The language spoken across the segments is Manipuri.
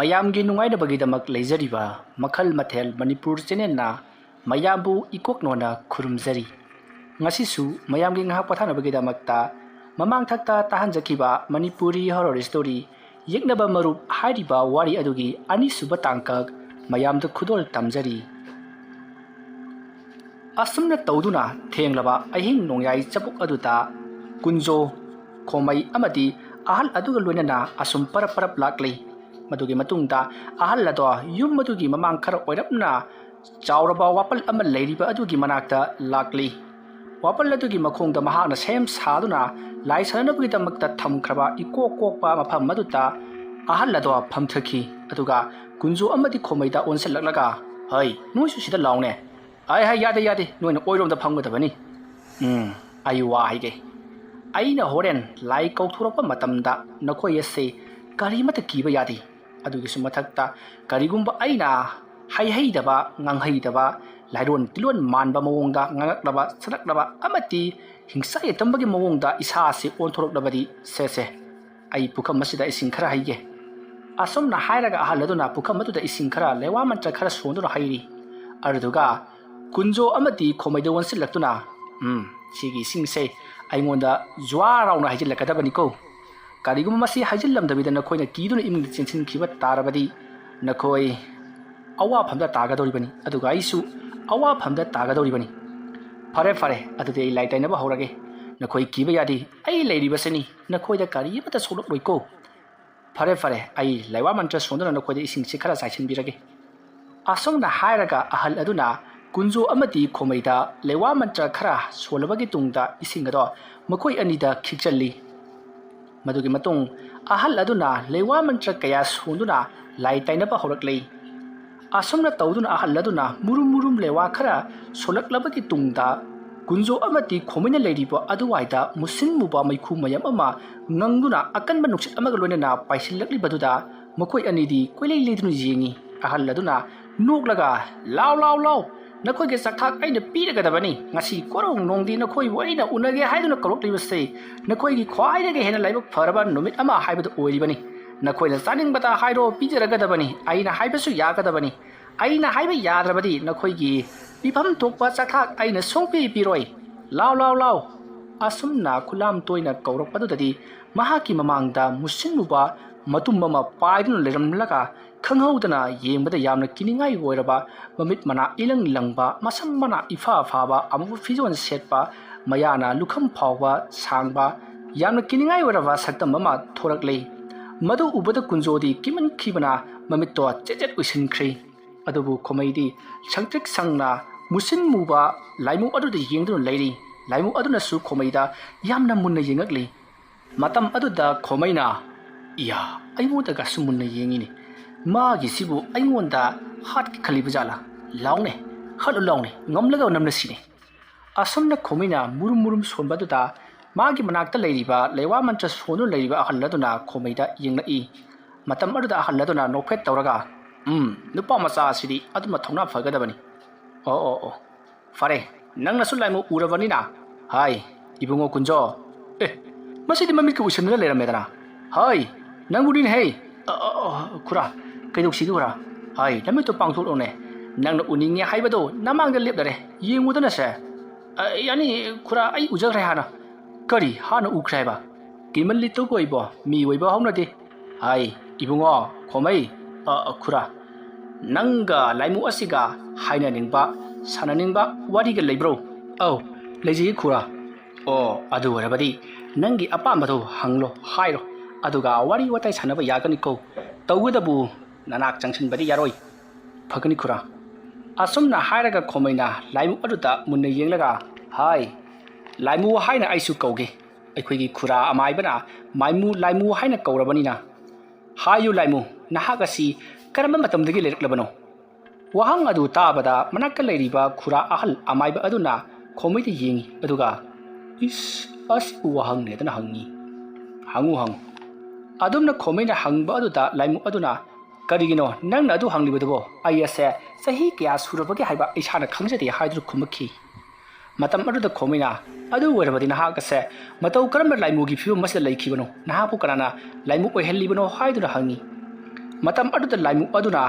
ꯃꯌꯥꯝꯒꯤ ꯅꯨꯡꯉꯥꯏꯅꯕꯒꯤꯗꯃꯛ ꯂꯩꯖꯔꯤꯕ ꯃꯈꯜ ꯃꯊꯦꯜ ꯃꯅꯤꯄꯨꯔ ꯆꯦꯅꯦꯜꯅ ꯃꯌꯥꯝꯕꯨ ꯏꯀꯣꯛꯅꯣꯅ ꯈꯨꯔꯨꯝꯖꯔꯤ ꯉꯁꯤꯁꯨ ꯃꯌꯥꯝꯒꯤ ꯉꯥꯏꯍꯥꯛ ꯄꯣꯊꯥꯅꯕꯒꯤꯗꯃꯛꯇ ꯃꯃꯥꯡꯊꯛꯇ ꯇꯥꯍꯟꯖꯈꯤꯕ ꯃꯅꯤꯄꯨꯔꯤ ꯍꯣꯔꯔ ꯁ꯭ꯇꯣꯔꯤ ꯌꯦꯛꯅꯕ ꯃꯔꯨꯞ ꯍꯥꯏꯔꯤꯕ ꯋꯥꯔꯤ ꯑꯗꯨꯒꯤ ꯑꯅꯤꯁꯨꯕ ꯇꯥꯡꯀꯛ ꯃꯌꯥꯝꯗ ꯈꯨꯗꯣꯜ ꯇꯝꯖꯔꯤ ꯑꯁꯨꯝꯅ ꯇꯧꯗꯨꯅ ꯊꯦꯡꯂꯕ ꯑꯍꯤꯡ ꯅꯣꯡꯌꯥꯏ ꯆꯕꯨꯛ ꯑꯗꯨꯗ ꯀꯨꯟꯖꯣ ꯈꯣꯃꯩ ꯑꯃꯗꯤ ꯑꯍꯜ ꯑꯗꯨꯒ ꯂꯣꯏꯅꯅ ꯑꯁꯨꯝ ꯄꯔꯞ ꯄꯔꯞ ꯂꯥꯛꯂꯤ ꯃꯗꯨꯒꯤ ꯃꯇꯨꯡꯗ ꯑꯍꯜ ꯑꯗꯣ ꯌꯨꯝ ꯑꯗꯨꯒꯤ ꯃꯃꯥꯡ ꯈꯔ ꯑꯣꯏꯔꯞꯅ ꯆꯥꯎꯔꯕ ꯋꯥꯄꯜ ꯑꯃ ꯂꯩꯔꯤꯕ ꯑꯗꯨꯒꯤ ꯃꯅꯥꯛꯇ ꯂꯥꯛꯂꯤ ꯋꯥꯄꯜ ꯑꯗꯨꯒꯤ ꯃꯈꯣꯡꯗ ꯃꯍꯥꯛꯅ ꯁꯦꯝ ꯁꯥꯗꯨꯅ ꯂꯥꯏ ꯁꯥꯟꯅꯕꯒꯤꯗꯃꯛꯇ ꯊꯝꯈ꯭ꯔꯕ ꯏꯀꯣꯛ ꯀꯣꯛꯄ ꯃꯐꯝ ꯑꯗꯨꯗ ꯑꯍꯜ ꯑꯗꯣ ꯐꯝꯊꯈꯤ ꯑꯗꯨꯒ ꯀꯨꯟꯖꯣ ꯑꯃꯗꯤ ꯈꯣꯃꯩꯗ ꯑꯣꯟꯁꯤꯜꯂꯛꯂꯒ ꯍꯩ ꯅꯣꯏꯁꯨ ꯁꯤꯗ ꯂꯥꯎꯅꯦ ꯍꯩ ꯌꯥꯗꯦ ꯌꯥꯗꯦ ꯅꯣꯏꯅ ꯑꯣꯏꯔꯣꯝꯗ ꯐꯝꯒꯗꯕꯅꯤ ꯑꯩ ꯋꯥ ꯍꯥꯏꯒꯦ ꯑꯩꯅ ꯍꯣꯔꯦꯟ ꯂꯥꯏ ꯀꯧꯊꯣꯔꯛꯄ ꯃꯇꯝꯗ ꯅꯈꯣꯏ ꯑꯁꯦ ꯀꯔꯤꯃꯠꯇ ꯀꯤꯕ ꯌꯥꯗꯦ ꯑꯗꯨꯒꯤꯁꯨ ꯃꯊꯛꯇ ꯀꯔꯤꯒꯨꯝꯕ ꯑꯩꯅ ꯍꯩꯍꯩꯗꯕ ꯉꯥꯡꯍꯩꯗꯕ ꯂꯥꯏꯔꯣꯟ ꯇꯤꯂꯣꯟ ꯃꯥꯟꯕ ꯃꯑꯣꯡꯗ ꯉꯥꯡꯉꯛꯂꯕ ꯁꯛꯂꯛꯂꯕ ꯑꯃꯗꯤ ꯍꯤꯡꯁꯥ ꯌꯦꯇꯝꯕꯒꯤ ꯃꯑꯣꯡꯗ ꯏꯁꯥꯁꯤ ꯑꯣꯟꯊꯣꯔꯛꯂꯕꯗꯤ ꯁꯦ ꯑꯩ ꯄꯨꯈꯝ ꯑꯁꯤꯗ ꯏꯁꯤꯡ ꯈꯔ ꯍꯩꯒꯦ ꯑꯁꯨꯝꯅ ꯍꯥꯏꯔꯒ ꯑꯍꯜ ꯑꯗꯨꯅ ꯄꯨꯈꯝ ꯑꯗꯨꯗ ꯏꯁꯤꯡ ꯈꯔ ꯂꯩꯋꯥ ꯃꯟꯇ꯭ꯔ ꯈꯔ ꯁꯣꯟꯗꯨꯅ ꯍꯩꯔꯤ ꯑꯗꯨꯒ ꯀꯨꯟꯖꯣ ꯑꯃꯗꯤ ꯈꯣꯃꯩꯗ ꯑꯣꯟꯁꯤꯜꯂꯛꯇꯨꯅ ꯁꯤꯒꯤ ꯏꯁꯤꯡꯁꯦ ꯑꯩꯉꯣꯟꯗ ꯖ꯭ꯋꯥꯔꯥꯎꯅ ꯍꯩꯖꯤꯜꯂꯛꯀꯗꯕꯅꯤꯀꯣ ꯀꯔꯤꯒꯨꯝꯕ ꯃꯁꯤ ꯍꯩꯖꯤꯜꯂꯝꯗꯕꯤꯗ ꯅꯈꯣꯏꯅ ꯀꯤꯗꯨꯅ ꯏꯃꯨꯡꯗ ꯆꯦꯟꯁꯤꯟꯈꯤꯕ ꯇꯥꯔꯕꯗꯤ ꯅꯈꯣꯏ ꯑꯋꯥꯐꯝꯗ ꯇꯥꯒꯗꯧꯔꯤꯕꯅꯤ ꯑꯗꯨꯒ ꯑꯩꯁꯨ ꯑꯋꯥꯐꯝꯗ ꯇꯥꯒꯗꯧꯔꯤꯕꯅꯤ ꯐꯔꯦ ꯑꯗꯨꯗꯤ ꯑꯩ ꯂꯥꯏ ꯇꯩꯅꯕ ꯍꯧꯔꯒꯦ ꯅꯈꯣꯏ ꯀꯤꯕ ꯌꯥꯗꯦ ꯑꯩ ꯂꯩꯔꯤꯕꯁꯤꯅꯤ ꯅꯈꯣꯏꯗ ꯀꯔꯤꯃꯠꯇ ꯁꯣꯛꯂꯛꯂꯣꯏꯀꯣ ꯐꯔꯦ ꯑꯩ ꯂꯩꯋꯥ ꯃꯟꯇ꯭ꯔ ꯁꯣꯟꯗꯨꯅ ꯅꯈꯣꯏꯗ ꯏꯁꯤꯡꯁꯤ ꯈꯔ ꯆꯥꯏꯁꯤꯟꯕꯤꯔꯒꯦ ꯑꯁꯨꯝꯅ ꯍꯥꯏꯔꯒ ꯑꯍꯜ ꯑꯗꯨꯅ ꯀꯨꯟꯖꯣ ꯑꯃꯗꯤ ꯈꯣꯃꯩꯗ ꯂꯩꯋꯥ ꯃꯟꯇ꯭ꯔ ꯈꯔ ꯁꯣꯜꯂꯕꯒꯤ ꯇꯨꯡꯗ ꯏꯁꯤꯡ ꯑꯗꯣ ꯃꯈꯣꯏ ꯑꯅꯤꯗ ꯈꯤꯛꯆꯜꯂꯤ ꯃꯗꯨꯒꯤ ꯃꯇꯨꯡ ꯑꯍꯜ ꯑꯗꯨꯅ ꯂꯩꯋꯥ ꯃꯟꯇ꯭ꯔ ꯀꯌꯥ ꯁꯣꯟꯗꯨꯅ ꯂꯥꯏ ꯇꯩꯅꯕ ꯍꯧꯔꯛꯂꯤ ꯑꯁꯨꯝꯅ ꯇꯧꯗꯨꯅ ꯑꯍꯜ ꯑꯗꯨꯅ ꯃꯨꯔꯨꯝ ꯂꯩꯋꯥ ꯈꯔ ꯁꯣꯜꯂꯛꯂꯕꯒꯤ ꯇꯨꯡꯗ ꯀꯨꯟꯖꯣ ꯑꯃꯗꯤ ꯈꯣꯃꯩꯅ ꯂꯩꯔꯤꯕ ꯑꯗꯨꯋꯥꯏꯗ ꯃꯨꯁꯤꯟ ꯃꯨꯕ ꯃꯩꯈꯨ ꯃꯌꯥꯝ ꯑꯃ ꯉꯪꯗꯨꯅ ꯑꯀꯟꯕ ꯅꯨꯡꯁꯤꯠ ꯑꯃꯒ ꯂꯣꯏꯅꯅ ꯄꯥꯏꯁꯤꯜꯂꯛꯂꯤꯕꯗꯨꯗ ꯃꯈꯣꯏ ꯑꯅꯤꯗꯤ ꯀꯣꯏꯂꯩ ꯂꯩꯗꯨꯅ ꯌꯦꯡꯉꯤ ꯑꯍꯜ ꯑꯗꯨꯅ ꯅꯣꯛꯂꯒ ꯂꯥꯎ ꯅꯈꯣꯏꯒꯤ ꯆꯥꯛꯊꯥꯛ ꯑꯩꯅ ꯄꯤꯔꯒꯗꯕꯅꯤ ꯉꯁꯤ ꯀꯣꯔꯧ ꯅꯣꯡꯗꯤ ꯅꯈꯣꯏꯕꯨ ꯑꯩꯅ ꯎꯅꯒꯦ ꯍꯥꯏꯗꯨꯅ ꯀꯧꯔꯛꯂꯤꯕꯁꯦ ꯅꯈꯣꯏꯒꯤ ꯈ꯭ꯋꯥꯏꯗꯒꯤ ꯍꯦꯟꯅ ꯂꯥꯏꯕꯛ ꯐꯔꯕ ꯅꯨꯃꯤꯠ ꯑꯃ ꯍꯥꯏꯕꯗꯨ ꯑꯣꯏꯔꯤꯕꯅꯤ ꯅꯈꯣꯏꯅ ꯆꯥꯅꯤꯡꯕꯇ ꯍꯥꯏꯔꯣ ꯄꯤꯖꯔꯒꯗꯕꯅꯤ ꯑꯩꯅ ꯍꯥꯏꯕꯁꯨ ꯌꯥꯒꯗꯕꯅꯤ ꯑꯩꯅ ꯍꯥꯏꯕ ꯌꯥꯗ꯭ꯔꯕꯗꯤ ꯅꯈꯣꯏꯒꯤ ꯄꯤꯐꯝ ꯊꯣꯛꯄ ꯆꯥꯛꯊꯥꯛ ꯑꯩꯅ ꯁꯨꯡꯄꯤ ꯄꯤꯔꯣꯏ ꯂꯥꯎ ꯑꯁꯨꯝꯅ ꯈꯨꯂꯥꯝ ꯇꯣꯏꯅ ꯀꯧꯔꯛꯄꯗꯨꯗꯗꯤ ꯃꯍꯥꯛꯀꯤ ꯃꯃꯥꯡꯗ ꯃꯨꯁꯤꯟ ꯃꯨꯕ ꯃꯇꯨꯝ ꯑꯃ ꯄꯥꯏꯗꯨꯅ ꯂꯩꯔꯝꯂꯒ ꯈꯪꯍꯧꯗꯅ ꯌꯦꯡꯕꯗ ꯌꯥꯝꯅ ꯀꯤꯅꯤꯡꯉꯥꯏ ꯑꯣꯏꯔꯕ ꯃꯃꯤꯠ ꯃꯅꯥ ꯏꯂꯪ ꯂꯪꯕ ꯃꯁꯝ ꯃꯅꯥ ꯏꯐꯥ ꯐꯥꯕ ꯑꯃꯨꯕ ꯐꯤꯖꯣꯜ ꯁꯦꯠꯄ ꯃꯌꯥꯅ ꯂꯨꯈꯝ ꯐꯥꯎꯕ ꯁꯥꯡꯕ ꯌꯥꯝꯅ ꯀꯤꯅꯤꯡꯉꯥꯏ ꯑꯣꯏꯔꯕ ꯁꯛꯇꯝ ꯑꯃ ꯊꯣꯔꯛꯂꯤ ꯃꯗꯨ ꯎꯕꯗ ꯀꯨꯟꯖꯣꯗꯤ ꯀꯤꯃꯟꯈꯤꯕꯅ ꯃꯃꯤꯠꯇꯣ ꯆꯦꯠ ꯎꯏꯁꯤꯟꯈ꯭ꯔꯤ ꯑꯗꯨꯕꯨ ꯈꯣꯃꯩꯗꯤ ꯁꯪꯇ꯭ꯔꯤꯛ ꯁꯪꯅ ꯃꯨꯁꯤꯟ ꯃꯨꯕ ꯂꯥꯏꯃꯨ ꯑꯗꯨꯗ ꯌꯦꯡꯗꯨꯅ ꯂꯩꯔꯤ ꯂꯥꯏꯃꯨ ꯑꯗꯨꯅꯁꯨ ꯈꯣꯃꯩꯗ ꯌꯥꯝꯅ ꯃꯨꯟꯅ ꯌꯦꯡꯉꯛꯂꯤ ꯃꯇꯝ ꯑꯗꯨꯗ ꯈꯣꯃꯩꯅ ꯏꯌꯥ ꯑꯩꯉꯣꯟꯗꯒꯁꯨ ꯃꯨꯟꯅ ꯌꯦꯡꯉꯤꯅꯤ ꯃꯥꯒꯤꯁꯤꯕꯨ ꯑꯩꯉꯣꯟꯗ ꯍꯥꯠꯀꯦ ꯈꯜꯂꯤꯕ ꯖꯥꯠꯂꯥ ꯂꯥꯎꯅꯦ ꯍꯥꯠꯂꯨ ꯂꯥꯎꯅꯦ ꯉꯝꯂꯒ ꯅꯝꯅꯁꯤꯅꯦ ꯑꯁꯨꯝꯅ ꯈꯣꯃꯩꯅ ꯃꯨꯔꯨꯝ ꯁꯣꯟꯕꯗꯨꯗ ꯃꯥꯒꯤ ꯃꯅꯥꯛꯇ ꯂꯩꯔꯤꯕ ꯂꯩꯋꯥ ꯃꯟꯇ꯭ꯔ ꯁꯣꯟꯗꯨꯅ ꯂꯩꯔꯤꯕ ꯑꯍꯜ ꯑꯗꯨꯅ ꯈꯣꯃꯩꯗ ꯌꯦꯡꯂꯛꯏ ꯃꯇꯝ ꯑꯗꯨꯗ ꯑꯍꯜ ꯑꯗꯨꯅ ꯅꯣꯛꯐꯦꯠ ꯇꯧꯔꯒ ꯅꯨꯄꯥ ꯃꯆꯥ ꯑꯁꯤꯗꯤ ꯑꯗꯨꯃ ꯊꯧꯅꯥ ꯐꯒꯗꯕꯅꯤ ꯑꯣ ꯐꯔꯦ ꯅꯪꯅꯁꯨ ꯂꯥꯏꯃꯨ ꯎꯔꯕꯅꯤꯅ ꯍꯥꯏ ꯏꯕꯨꯡꯉꯣ ꯀꯨꯟꯖꯣ ꯃꯁꯤꯗꯤ ꯃꯃꯤꯠꯀ ꯎꯏꯁꯤꯟꯗꯨꯅ ꯂꯩꯔꯝꯃꯦꯗꯅ ꯍꯥꯏ ꯅꯪꯕꯨꯗꯤꯅꯦ ꯍꯦ ꯈꯨꯔꯥ ꯀꯩꯗꯧꯁꯤꯒꯦ ꯈꯨꯔꯥ ꯍꯥꯏ ꯅꯃꯤꯠꯇꯣ ꯄꯥꯡꯊꯣꯛꯂꯣꯅꯦ ꯅꯪꯅ ꯎꯅꯤꯡꯉꯦ ꯍꯥꯏꯕꯗꯣ ꯅꯃꯥꯡꯗ ꯂꯦꯞꯂꯔꯦ ꯌꯦꯡꯉꯨꯗꯅꯁꯦ ꯌꯥꯅꯤ ꯈꯨꯔꯥ ꯑꯩ ꯎꯖꯈ꯭ꯔꯦ ꯍꯥꯟꯅ ꯀꯔꯤ ꯍꯥꯟꯅ ꯎꯈ꯭ꯔꯦ ꯍꯥꯏꯕ ꯀꯤꯃꯜꯂꯤꯇꯧꯕ ꯑꯣꯏꯕꯣ ꯃꯤ ꯑꯣꯏꯕ ꯍꯧꯅꯗꯦ ꯍꯥꯏ ꯏꯕꯨꯡꯉꯣ ꯈꯣꯃꯩ ꯈꯨꯔꯥ ꯅꯪꯒ ꯂꯥꯏꯃꯨ ꯑꯁꯤꯒ ꯍꯥꯏꯅꯅꯤꯡꯕ ꯁꯥꯟꯅꯅꯤꯡꯕ ꯋꯥꯔꯤꯒ ꯂꯩꯕ꯭ꯔꯣ ꯑꯧ ꯂꯩꯖꯩ ꯈꯨꯔꯥ ꯑꯗꯨ ꯑꯣꯏꯔꯕꯗꯤ ꯅꯪꯒꯤ ꯑꯄꯥꯝꯕꯗꯣ ꯍꯪꯂꯣ ꯍꯥꯏꯔꯣ ꯑꯗꯨꯒ ꯋꯥꯔꯤ ꯋꯥꯇꯥꯏ ꯁꯥꯟꯅꯕ ꯌꯥꯒꯅꯤꯀꯣ ꯇꯧꯒꯗꯕꯨ ꯅꯅꯥꯛ ꯆꯪꯁꯤꯟꯕꯗꯤ ꯌꯥꯔꯣꯏ ꯐꯒꯅꯤ ꯈꯨꯔꯥ ꯑꯁꯨꯝꯅ ꯍꯥꯏꯔꯒ ꯈꯣꯃꯩꯅ ꯂꯥꯏꯃꯨ ꯑꯗꯨꯗ ꯃꯨꯟꯅ ꯌꯦꯡꯂꯒ ꯍꯥꯏ ꯂꯥꯏꯃꯨ ꯍꯥꯏꯅ ꯑꯩꯁꯨ ꯀꯧꯒꯦ ꯑꯩꯈꯣꯏꯒꯤ ꯈꯨꯔꯥ ꯑꯃꯥꯏꯕꯅ ꯂꯥꯏꯃꯨ ꯍꯥꯏꯅ ꯀꯧꯔꯕꯅꯤꯅ ꯍꯥꯏꯌꯨ ꯂꯥꯏꯃꯨ ꯅꯍꯥꯛ ꯑꯁꯤ ꯀꯔꯝꯕ ꯃꯇꯝꯗꯒꯤ ꯂꯩꯔꯛꯂꯕꯅꯣ ꯋꯥꯍꯪ ꯑꯗꯨ ꯇꯥꯕꯗ ꯃꯅꯥꯛꯇ ꯂꯩꯔꯤꯕ ꯈꯨꯔꯥ ꯑꯍꯜ ꯑꯃꯥꯏꯕ ꯑꯗꯨꯅ ꯈꯣꯃꯩꯗ ꯌꯦꯡꯉꯤ ꯑꯗꯨꯒ ꯑꯁꯤꯕꯨ ꯋꯥꯍꯪꯅꯦꯗꯅ ꯍꯪꯉꯤ ꯍꯪꯉꯨ ꯑꯗꯨꯝꯅ ꯈꯣꯃꯩꯅ ꯍꯪꯕ ꯑꯗꯨꯗ ꯂꯥꯏꯃꯨ ꯑꯗꯨꯅ ꯀꯔꯤꯒꯤꯅꯣ ꯅꯪꯅ ꯑꯗꯨ ꯍꯪꯂꯤꯕꯗꯨꯕꯣ ꯑꯩ ꯑꯁꯦ ꯆꯍꯤ ꯀꯌꯥ ꯁꯨꯔꯕꯒꯦ ꯍꯥꯏꯕ ꯏꯁꯥꯅ ꯈꯪꯖꯗꯦ ꯍꯥꯏꯗꯨꯅ ꯈꯨꯝꯃꯛꯈꯤ ꯃꯇꯝ ꯑꯗꯨꯗ ꯈꯣꯃꯩꯅ ꯑꯗꯨ ꯑꯣꯏꯔꯕꯗꯤ ꯅꯍꯥꯛ ꯑꯁꯦ ꯃꯇꯧ ꯀꯔꯝꯕ ꯂꯥꯏꯃꯨꯒꯤ ꯐꯤꯕꯝ ꯑꯁꯤꯗ ꯂꯩꯈꯤꯕꯅꯣ ꯅꯍꯥꯛꯄꯨ ꯀꯅꯥꯅ ꯂꯥꯏꯃꯨ ꯑꯣꯏꯍꯜꯂꯤꯕꯅꯣ ꯍꯥꯏꯗꯨꯅ ꯍꯪꯉꯤ matam aduda laimu aduna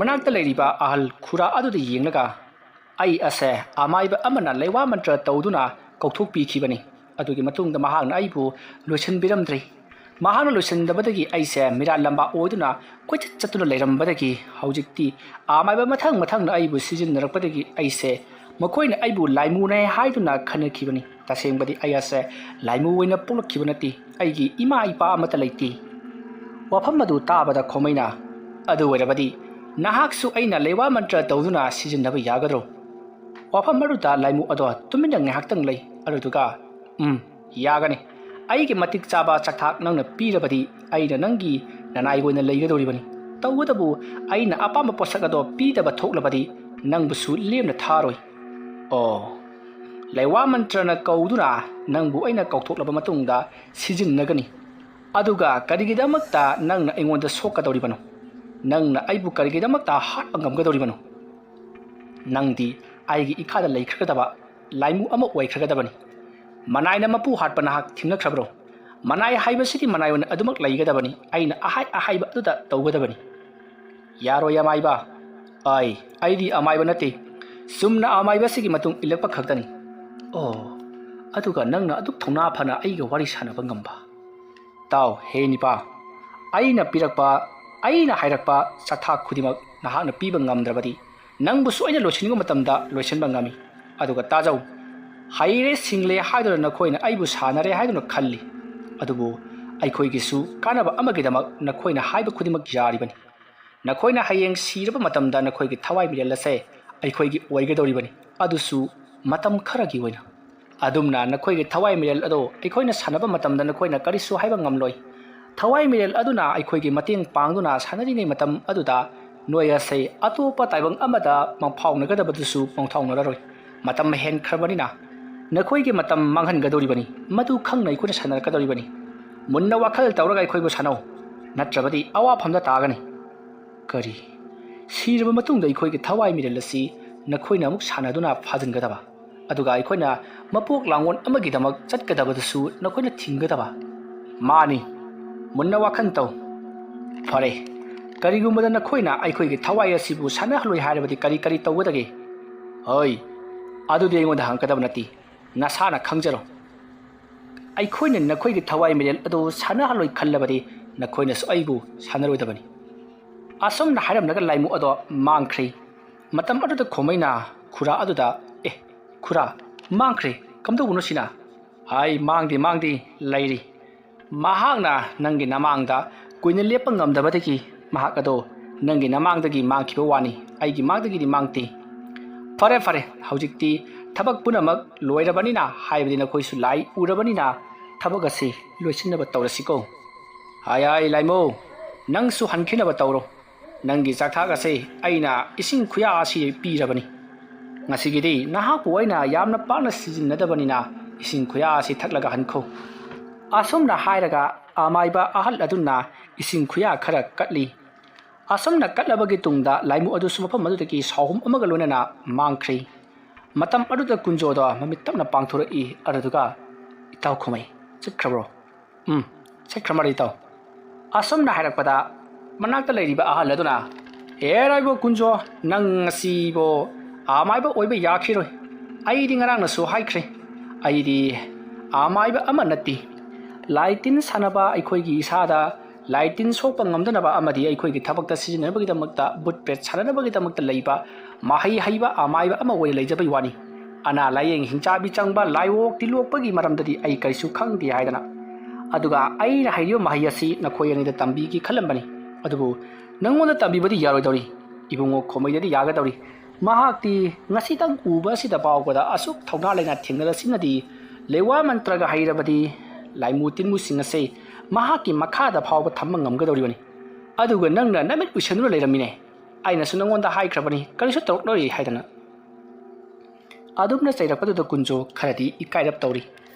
manakta leiriba ahal khura aduda yenglaga ai ase amaiba amana lewa mantra tawduna kauthok pikhibani adugi matungda mahangna aibu loisan biramdri mahangna loisan dabadagi aise mira lamba oiduna koicha chatuna leirambadagi haujikti amaiba mathang na aibu season narakpadagi aise makoina aibu laimu ne haiduna khanakhibani tasengbadi ayase laimu oina polakhibanati aigi ima ipa amata leiti wafam adu tabada khomaina adu werabadi nahaksu aina lewa mantra tawduna season naba yagadro wafam maruta laimu ado tumina ngahaktang lei arutuga yagani aigi matik chaba chakthak nangna pirabadi aina nangi nanai goina leigadoribani tawadabu aina apama posak ado pidaba thoklabadi nangbusu lemna tharoi lewa mantra na kauduna nangbu aina kauthoklaba matungda season nagani aduga karigidamakta nangna aingonda sokadoribano nangna aibu karigidamakta hat angamgadoribano nangdi aigi ikhada leikhradaba laimu ama oikhradabani manaina mapu hatpana hak thimnakrabro manai haibasidi manaion adumak leigadabani aina ahaiba aduda tawgadabani yaro yamaiba aidi amaiba nate sumna amaiba sigi matung ilakpa khaktani aduga nangna aduk thona phana aiga wari sanaba ngamba taw he nipa aina pirakpa aina hairakpa chathak khudimak nahakna piba ngamdrabadi nangbu soina loisingo matamda loisinba ngami aduga tajau haire single haidona nakhoina aibu sanare haidona khalli adubu aikhoigisu kanaba amagidamak nakhoina haiba khudimak yaribani nakhoina hayeng siraba matamda nakhoigi thawai mirelase aikhoigi oigadoribani adusu matam kharagi oina adumna nakhoigi thawai mirel ado aikhoina sanaba matamda nakhoina karisu haiba ngamloi thawai mirel aduna aikhoigi mateng pangduna sanari nei matam aduda noya sei atopa taibang amada mangphaunagadabdusu mangthaugnararoi matam hen kharbanina nakhoigi matam manghangadoribani madu khangnai kuna sanarkadoribani munna wakhal tawraga aikhoibu sanau natrabadi awa phamda tagani kari sirba matungda aikhoigi thawai mirelasi nakhoina amuk sanaduna phajingadaba aduga aikhoina mapok langon amagi damak chatkadabadusu nakhoina thinggadaba mani munna wakhan taw fare karigumada nakhoina aikhoigi thawai asibu sanahloi harabadi kari tawgadage hoi adudi aingonda hangkadaba nati nasana khangjaro aikhoina nakhoigi thawai mirel ado sanahloi khallabadi nakhoina su aibu sanaroidabani asomna haramnaga laimu ado mangkhri matam aduda khomaina khura aduda khura mangkhri kamdobunu sina hai mangdi lairi mahakna nangi namangda kuina lepa ngamdabadagi mahak ado nangi namangdagi mangkhiba wani aigi mangdagi di mangti fare haujikti thabak punamak loirabanina haibadi nakhoisu lai urabanina thabak ase loisinaba tawrasiko hai laimo nangsu hankhinaba tawro nangi chakthak ase aina ising khuya asi pirabani ngasigidi nahapu aina yamna pana sijinnadabanina ising khuya asi thaklaga hankho asomna hairaga amaiba ahal adunna ising khuya khara katli asomna katlabagi tungda laimu adu sumapam madudagi sahum amaga lonana mangkhri matam aduda kunjoda mamittamna pangthorei aduga itaw khomai chikhrabro chikramari itaw asomna hairakpada manakta leiriba ahal aduna eraibo kunjo nang asibo amaiba oiba yakhiroi aidi ngarangna so haikhre aidi amaiba amanati laitin sanaba aikhoigi isada laitin sopa ngamdanaba amadi aikhoigi thabakta sijinabagidamakta butpet sananabagidamakta leiba mahai haiba amaiba ama oi leijabai wani ana layeng hingchabi changba laiwok tilokpagi maramdadi ai kaisu khangdi haidana aduga aina haiyo mahai asi nakhoyanida tambigi khalambani adubu nangonda tambibadi yaroidori ibungo khomaidadi yagadori mahakti ngasitang uba sida pawgoda asuk thawna laina thengnala sinadi lewa mantraga hairabadi laimu tinmu singase mahaki makhada phawba thamma ngamgadoribani aduga nangna namit usanura leiramine aina sunangonda haikrabani kalisu tawroknori haidana adumna chairakpaduda kunjo kharadi ikairap tawri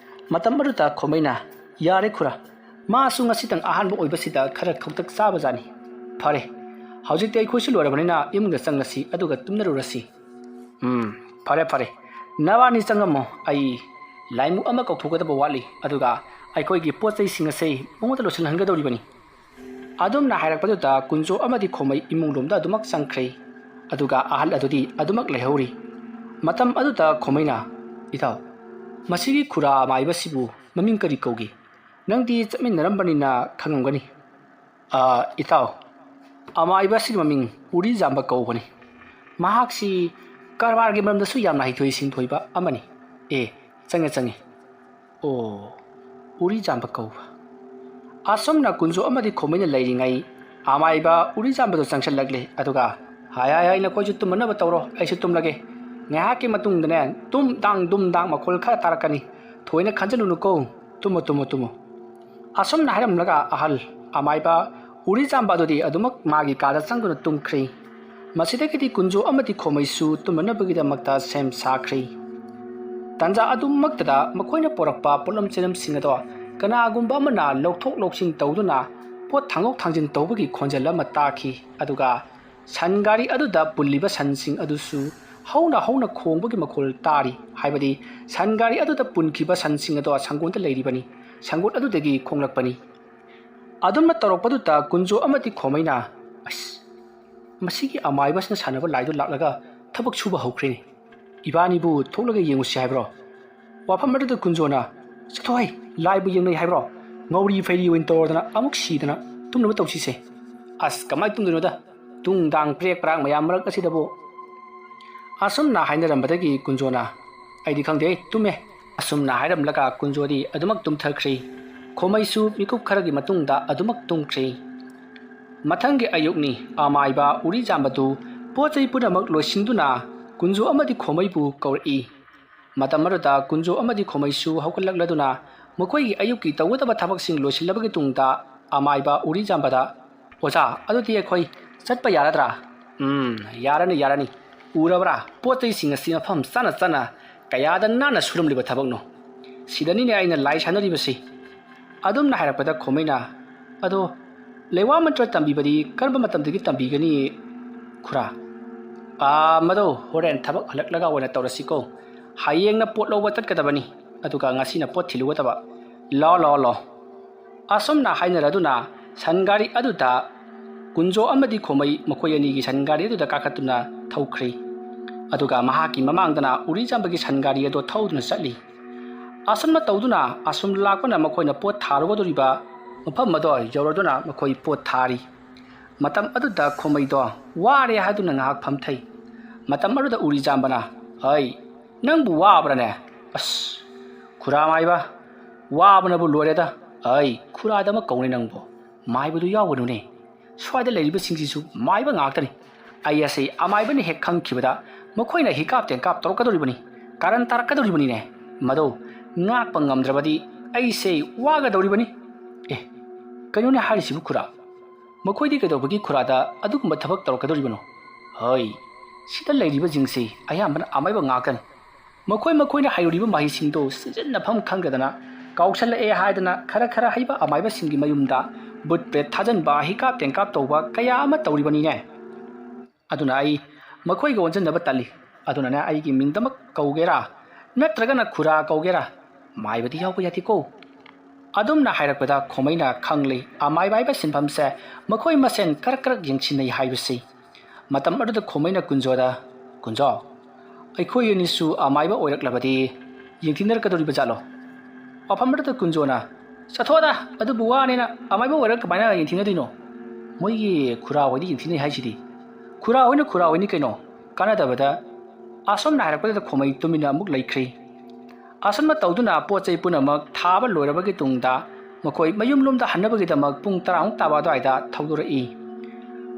matam aduta khomaina yare khura ma sunga sitang ahanba oibasida khara khautak sabajani fare haujikte aikhoisu lorabanina imungda changnasi aduga tumnarurasi fare nawani changamo ai laimu ama kauthogadaba wali aduga aikhoigi pochai singase mongda losin hangadoribani ꯑꯗꯨꯝꯅ ꯍꯥꯏꯔꯛꯄꯗꯨꯗ ꯀꯨꯟꯖꯣ ꯑꯃꯗꯤ ꯈꯣꯃꯩ ꯏꯃꯨꯡꯂꯣꯝꯗ ꯑꯗꯨꯃꯛ ꯆꯪꯈ꯭ꯔꯦ ꯑꯗꯨꯒ ꯑꯍꯜ ꯑꯗꯨꯗꯤ ꯑꯗꯨꯃꯛ ꯂꯩꯍꯧꯔꯤ ꯃꯇꯝ ꯑꯗꯨꯗ ꯈꯣꯃꯩꯅ ꯏꯇꯥꯎ ꯃꯁꯤꯒꯤ ꯈꯨꯔꯥ ꯑꯃꯥꯏꯕꯁꯤꯕꯨ ꯃꯃꯤꯡ ꯀꯔꯤ ꯀꯧꯒꯤ ꯅꯪꯗꯤ ꯆꯠꯃꯤꯟꯅꯔꯝꯕꯅꯤꯅ ꯈꯪꯉꯝꯒꯅꯤ ꯏꯇꯥꯎ ꯑꯃꯥꯏꯕꯁꯤꯒꯤ ꯃꯃꯤꯡ ꯎꯔꯤꯖꯥꯝꯕ ꯀꯧꯕꯅꯤ ꯃꯍꯥꯛꯁꯤ ꯀꯔꯕꯥꯔꯒꯤ ꯃꯔꯝꯗꯁꯨ ꯌꯥꯝꯅ ꯍꯩꯊꯣꯏ ꯁꯤꯡꯊꯣꯏꯕ ꯑꯃꯅꯤ ꯆꯪꯉꯦ ꯑꯣ ꯎꯔꯤꯖꯥꯝꯕ ꯀꯧꯕ ꯑꯁꯣꯝꯅ ꯀꯨꯟꯖꯣ ꯑꯃꯗꯤ ꯈꯣꯃꯩꯅ ꯂꯩꯔꯤꯉꯩ ꯑꯃꯥꯏꯕ ꯎꯔꯤꯖꯥꯝꯕꯗꯣ ꯆꯪꯁꯜꯂꯛꯂꯦ ꯑꯗꯨꯒ ꯍꯥꯏ ꯅꯈꯣꯏꯁꯨ ꯇꯨꯝꯃꯅꯕ ꯇꯧꯔꯣ ꯑꯩꯁꯨ ꯇꯨꯝꯂꯒꯦ ꯉꯥꯏꯍꯥꯛꯀꯤ ꯃꯇꯨꯡꯗꯅꯦ ꯗꯨꯝ ꯗꯥꯡ ꯃꯈꯣꯜ ꯈꯔ ꯇꯥꯔꯛꯀꯅꯤ ꯊꯣꯏꯅ ꯈꯟꯖꯜꯂꯨꯅꯨꯀꯣ ꯇꯨꯝꯃꯣ ꯑꯁꯣꯝꯅ ꯍꯥꯏꯔꯝꯂꯒ ꯑꯍꯜ ꯑꯃꯥꯏꯕ ꯎꯔꯤꯖꯥꯝꯕ ꯑꯗꯨꯗꯤ ꯑꯗꯨꯃꯛ ꯃꯥꯒꯤ ꯀꯥꯗ ꯆꯪꯗꯨꯅ ꯇꯨꯝꯈ꯭ꯔꯦ ꯃꯁꯤꯗꯒꯤꯗꯤ ꯀꯨꯟꯖꯣ ꯑꯃꯗꯤ ꯈꯣꯃꯩꯁꯨ ꯇꯨꯝꯃꯅꯕꯒꯤꯗꯃꯛꯇ ꯁꯦꯝ ꯁꯥꯈ꯭ꯔꯦ ꯇꯥꯟꯖꯥ ꯑꯗꯨꯃꯛꯇꯗ ꯃꯈꯣꯏꯅ ꯄꯣꯔꯛꯄ ꯄꯣꯠꯂꯝ ꯆꯩꯂꯝꯁꯤꯡ ꯑꯗꯣ ꯀꯅꯥꯒꯨꯝꯕ ꯑꯃꯅ ꯂꯧꯊꯣꯛ ꯂꯧꯁꯤꯟ ꯇꯧꯗꯨꯅ ꯄꯣꯠ ꯊꯥꯡꯗꯣꯛ ꯊꯥꯡꯖꯤꯟ ꯇꯧꯕꯒꯤ ꯈꯣꯟꯖꯦꯜ ꯑꯃ ꯇꯥꯈꯤ ꯑꯗꯨꯒ ꯁꯟ ꯒꯥꯔꯤ ꯑꯗꯨꯗ ꯄꯨꯜꯂꯤꯕ ꯁꯟꯁꯤꯡ ꯑꯗꯨꯁꯨ ꯍꯧꯅ ꯈꯣꯡꯕꯒꯤ ꯃꯈꯣꯜ ꯇꯥꯔꯤ ꯍꯥꯏꯕꯗꯤ ꯁꯟ ꯒꯥꯔꯤ ꯑꯗꯨꯗ ꯄꯨꯟꯈꯤꯕ ꯁꯟꯁꯤꯡ ꯑꯗꯣ ꯁꯪꯒꯣꯟꯗ ꯂꯩꯔꯤꯕꯅꯤ ꯁꯪꯒꯣꯟ ꯑꯗꯨꯗꯒꯤ ꯈꯣꯡꯂꯛꯄꯅꯤ ꯑꯗꯨꯝꯅ ꯇꯧꯔꯛꯄꯗꯨꯗ ꯀꯨꯟꯖꯣ ꯑꯃꯗꯤ ꯈꯣꯃꯩꯅ ꯃꯁꯤꯒꯤ ꯑꯃꯥꯏꯕꯁꯤꯅ ꯁꯥꯟꯅꯕ ꯂꯥꯏꯗꯨ ꯂꯥꯛꯂꯒ ꯊꯕꯛ ꯁꯨꯕ ꯍꯧꯈ꯭ꯔꯦꯅꯦ ꯏꯕꯥꯅꯤꯕꯨ ꯊꯣꯛꯂꯒ ꯌꯦꯡꯉꯨꯁꯤ ꯍꯥꯏꯕ꯭ꯔꯣ ꯋꯥꯐꯝ ꯑꯗꯨꯗ ꯀꯨꯟꯖꯣꯅ ꯆꯠꯊꯣꯛ ꯂꯥꯏꯕꯨ ꯌꯦꯡꯅꯩ ꯍꯥꯏꯕ꯭ꯔꯣ ꯉꯧꯔꯤ ꯐꯩꯔꯤ ꯑꯣꯏꯅ ꯇꯧꯔꯗꯅ ꯑꯃꯨꯛ ꯁꯤꯗꯅ ꯇꯨꯝꯅꯕ ꯇꯧꯁꯤꯁꯦ ꯀꯃꯥꯏꯅ ꯇꯨꯝꯗꯣꯏꯅꯣꯗ ꯇꯨꯡꯗꯥꯡ ꯄ꯭ꯔꯦꯛ ꯄ꯭ꯔꯥꯛ ꯃꯌꯥꯝ ꯃꯔꯛ ꯑꯁꯤꯗꯕꯨ ꯑꯁꯨꯝꯅ ꯍꯥꯏꯅꯔꯝꯕꯗꯒꯤ ꯀꯨꯟꯖꯣꯅ ꯑꯩꯗꯤ ꯈꯪꯗꯦ ꯇꯨꯝꯃꯦ ꯑꯁꯨꯝꯅ ꯍꯥꯏꯔꯝꯂꯒ ꯀꯨꯟꯖꯣꯗꯤ ꯑꯗꯨꯃꯛ ꯇꯨꯝꯊꯈ꯭ꯔꯦ ꯈꯣꯃꯩꯁꯨ ꯃꯤꯀꯨꯞ ꯈꯔꯒꯤ ꯃꯇꯨꯡꯗ ꯑꯗꯨꯃꯛ ꯇꯨꯝꯈ꯭ꯔꯦ ꯃꯊꯪꯒꯤ ꯑꯌꯨꯛꯅꯤ ꯑꯃꯥꯏꯕ ꯎꯔꯤꯖꯥꯝꯕꯗꯨ ꯄꯣꯠ ꯆꯩ ꯄꯨꯝꯅꯃꯛ ꯂꯣꯏꯁꯤꯟꯗꯨꯅ ꯀꯨꯟꯖꯣ ꯑꯃꯗꯤ ꯈꯣꯃꯩꯕꯨ ꯀꯧꯔꯛꯏ ꯃꯇꯝ ꯑꯗꯨꯗ ꯀꯨꯟꯖꯣ ꯑꯃꯗꯤ ꯈꯣꯃꯩꯁꯨ ꯍꯧꯒꯠꯂꯛꯂꯗꯨꯅ ꯃꯈꯣꯏꯒꯤ ꯑꯌꯨꯛꯀꯤ ꯇꯧꯒꯗꯕ ꯊꯕꯛꯁꯤꯡ ꯂꯣꯏꯁꯤꯜꯂꯕꯒꯤ ꯇꯨꯡꯗ ꯑꯃꯥꯏꯕ ꯎꯔꯤꯖꯥꯝꯕꯗ ꯑꯣꯖꯥ ꯑꯗꯨꯗꯤ ꯑꯩꯈꯣꯏ ꯆꯠꯄ ꯌꯥꯔꯗ꯭ꯔꯥ ꯌꯥꯔꯅꯤ ꯎꯔꯕ꯭ꯔꯥ ꯄꯣꯠ ꯆꯩꯁꯤꯡ ꯑꯁꯤ ꯃꯐꯝ ꯆꯥꯅ ꯀꯌꯥꯗ ꯅꯥꯟꯅ ꯁꯨꯔꯝꯂꯤꯕ ꯊꯕꯛꯅꯣ ꯁꯤꯗꯅꯤꯅꯦ ꯑꯩꯅ ꯂꯥꯏ ꯁꯥꯟꯅꯔꯤꯕꯁꯤ ꯑꯗꯨꯝꯅ ꯍꯥꯏꯔꯛꯄꯗ ꯈꯣꯃꯩꯅ ꯑꯗꯣ ꯂꯩꯋꯥ ꯃꯟꯇ꯭ꯔ ꯇꯝꯕꯤꯕꯗꯤ ꯀꯔꯝꯕ ꯃꯇꯝꯗꯒꯤ ꯇꯝꯕꯤꯒꯅꯤ ꯈꯨꯔꯥ ꯃꯗꯣ ꯍꯣꯔꯦꯟ ꯊꯕꯛ ꯍꯜꯂꯛꯂꯒ ꯑꯣꯏꯅ ꯇꯧꯔꯁꯤꯀꯣ ꯍꯌꯦꯡꯅ ꯄꯣꯠ ꯂꯧꯕ ꯆꯠꯀꯗꯕꯅꯤ ꯑꯗꯨꯒ ꯉꯁꯤꯅ ꯄꯣꯠ ꯊꯤꯜꯂꯨꯒꯗꯕ ꯂꯥꯎ ꯑꯁꯨꯝꯅ ꯍꯥꯏꯅꯔꯗꯨꯅ ꯁꯟ ꯒꯥꯔꯤ ꯑꯗꯨꯗ ꯀꯨꯟꯖꯣ ꯑꯃꯗꯤ ꯈꯣꯃꯩ ꯃꯈꯣꯏ ꯑꯅꯤꯒꯤ ꯁꯟ ꯒꯥꯔꯤ ꯑꯗꯨꯗ ꯀꯥꯈꯠꯇꯨꯅ ꯊꯧꯈ꯭ꯔꯦ ꯑꯗꯨꯒ ꯃꯍꯥꯛꯀꯤ ꯃꯃꯥꯡꯗꯅ ꯎꯔꯤꯖꯥꯝꯕꯒꯤ ꯁꯟ ꯒꯥꯔꯤ ꯑꯗꯨ ꯊꯧꯗꯨꯅ ꯆꯠꯂꯤ ꯑꯁꯨꯝꯅ ꯇꯧꯗꯨꯅ ꯑꯁꯨꯝ ꯂꯥꯛꯄꯅ ꯃꯈꯣꯏꯅ ꯄꯣꯠ ꯊꯥꯔꯨꯒꯗꯧꯔꯤꯕ ꯃꯐꯝ ꯑꯗꯣ ꯌꯧꯔꯗꯨꯅ ꯃꯈꯣꯏ ꯄꯣꯠ ꯊꯥꯔꯤ ꯃꯇꯝ ꯑꯗꯨꯗ ꯈꯣꯃꯩꯗꯣ ꯋꯥꯔꯦ ꯍꯥꯏꯗꯨꯅ ꯉꯥꯏꯍꯥꯛ ꯐꯝꯊꯩ ꯃꯇꯝ ꯑꯗꯨꯗ ꯎꯔꯤꯖꯥꯝꯕꯅ ꯅꯪꯕꯨ ꯋꯥꯕ꯭ꯔꯅꯦ ꯈꯨꯔꯥ ꯃꯥꯏꯕ ꯋꯥꯕꯅꯕꯨ ꯂꯣꯏꯔꯦꯗ ꯈꯨꯔꯥꯗ ꯑꯃ ꯀꯧꯅꯦ ꯅꯪꯕꯨ ꯃꯥꯏꯕꯗꯨ ꯌꯥꯎꯒꯅꯨꯅꯦ ꯁ꯭ꯋꯥꯏꯗ ꯂꯩꯔꯤꯕꯁꯤꯡꯁꯤꯁꯨ ꯃꯥꯏꯕ ꯉꯥꯛꯇꯅꯤ ꯑꯩ ꯑꯁꯤ ꯑꯃꯥꯏꯕꯅ ꯍꯦꯛ ꯈꯪꯈꯤꯕꯗ ꯃꯈꯣꯏꯅ ꯍꯤꯀꯥꯞ ꯇꯦꯡꯀꯥꯞ ꯇꯧꯔꯛꯀꯗꯧꯔꯤꯕꯅꯤ ꯀꯥꯔꯟ ꯇꯥꯔꯛꯀꯗꯧꯔꯤꯕꯅꯤꯅꯦ ꯃꯗꯣ ꯉꯥꯛꯄ ꯉꯝꯗ꯭ꯔꯕꯗꯤ ꯑꯩꯁꯦ ꯋꯥꯒꯗꯧꯔꯤꯕꯅꯤ ꯀꯩꯅꯣꯅꯦ ꯍꯥꯏꯔꯤꯁꯤꯕꯨ ꯈꯨꯔꯥ ꯃꯈꯣꯏꯗꯤ ꯀꯩꯗꯧꯕꯒꯤ ꯈꯨꯔꯥꯗ ꯑꯗꯨꯒꯨꯝꯕ ꯊꯕꯛ ꯇꯧꯔꯛꯀꯗꯧꯔꯤꯕꯅꯣ ꯁꯤꯗ ꯂꯩꯔꯤꯕꯁꯤꯡꯁꯤ ꯑꯌꯥꯝꯕꯅ ꯑꯃꯥꯏꯕ ꯉꯥꯛꯇꯅꯤ ꯃꯈꯣꯏꯅ ꯍꯩꯔꯨꯔꯤꯕ ꯃꯍꯩꯁꯤꯡꯗꯣ ꯁꯤꯖꯤꯟꯅꯐꯝ ꯈꯪꯗꯗꯅ ꯀꯥꯎꯁꯜꯂꯛꯑꯦ ꯍꯥꯏꯗꯅ ꯈꯔ ꯍꯩꯕ ꯑꯃꯥꯏꯕꯁꯤꯡꯒꯤ ꯃꯌꯨꯝꯗ ꯕꯨꯠ ꯄ꯭ꯔꯦꯠ ꯊꯥꯖꯟꯕ ꯍꯤꯀꯥꯞ ꯇꯦꯡꯀꯥꯞ ꯇꯧꯕ ꯀꯌꯥ ꯑꯃ ꯇꯧꯔꯤꯕꯅꯤꯅꯦ ꯑꯗꯨꯅ ꯑꯩ ꯃꯈꯣꯏꯒ ꯑꯣꯟꯁꯤꯟꯅꯕ ꯇꯜꯂꯤ ꯑꯗꯨꯅꯅꯦ ꯑꯩꯒꯤ ꯃꯤꯡꯗꯃꯛ ꯀꯧꯒꯦꯔꯥ ꯅꯠꯇ꯭ꯔꯒꯅ ꯈꯨꯔꯥ ꯀꯧꯒꯦꯔꯥ ꯃꯥꯏꯕꯗꯤ ꯌꯥꯎꯕ ꯌꯥꯗꯦꯀꯣ ꯑꯗꯨꯝꯅ ꯍꯥꯏꯔꯛꯄꯗ ꯈꯣꯃꯩꯅ ꯈꯪꯂꯤ ꯑꯃꯥꯏꯕ ꯍꯥꯏꯕ ꯁꯤꯟꯐꯝꯁꯦ ꯃꯈꯣꯏ ꯃꯁꯦꯟ ꯀꯔꯛ ꯌꯦꯡꯁꯤꯟꯅꯩ ꯍꯥꯏꯕꯁꯤ ꯃꯇꯝ ꯑꯗꯨꯗ ꯈꯣꯃꯩꯅ ꯀꯨꯟꯖꯣꯗ ꯀꯨꯟꯖꯣ ꯑꯩꯈꯣꯏ ꯑꯅꯤꯁꯨ ꯑꯃꯥꯏꯕ ꯑꯣꯏꯔꯛꯂꯕꯗꯤ ꯌꯦꯡꯊꯤꯅꯔꯛꯀꯗꯧꯔꯤꯕ ꯖꯥꯠꯂꯣ ꯋꯥꯐꯝ ꯑꯗꯨꯗ ꯀꯨꯟꯖꯣꯅ ꯆꯠꯊꯣꯛꯑꯗ ꯑꯗꯨꯕꯨ ꯋꯥꯅꯤꯅ ꯑꯃꯥꯏꯕ ꯑꯣꯏꯔꯒ ꯀꯃꯥꯏꯅ ꯌꯦꯡꯊꯤꯅꯗꯣꯏꯅꯣ ꯃꯣꯏꯒꯤ ꯈꯨꯔꯥ ꯍꯣꯏꯗꯤ ꯌꯦꯡꯊꯤꯅꯩ ꯍꯥꯏꯁꯤꯗꯤ ꯈꯨꯔꯥ ꯍꯣꯏꯅꯤ ꯀꯩꯅꯣ ꯀꯥꯟꯅꯗꯕꯗ ꯑꯁꯣꯝꯅ ꯍꯥꯏꯔꯛꯄꯗꯨꯗ ꯈꯣꯃꯩ ꯇꯨꯃꯤꯟꯅ ꯑꯃꯨꯛ ꯂꯩꯈ꯭ꯔꯦ ꯑꯁꯨꯝꯅ ꯇꯧꯗꯨꯅ ꯄꯣꯠ ꯆꯩ ꯄꯨꯝꯅꯃꯛ ꯊꯥꯕ ꯂꯣꯏꯔꯕꯒꯤ ꯇꯨꯡꯗ ꯃꯈꯣꯏ ꯃꯌꯨꯝꯂꯣꯝꯗ ꯍꯟꯅꯕꯒꯤꯗꯃꯛ ꯄꯨꯡ 10 ꯇꯥꯕ ꯑꯗꯨꯋꯥꯏꯗ ꯊꯧꯗꯣꯔꯛꯏ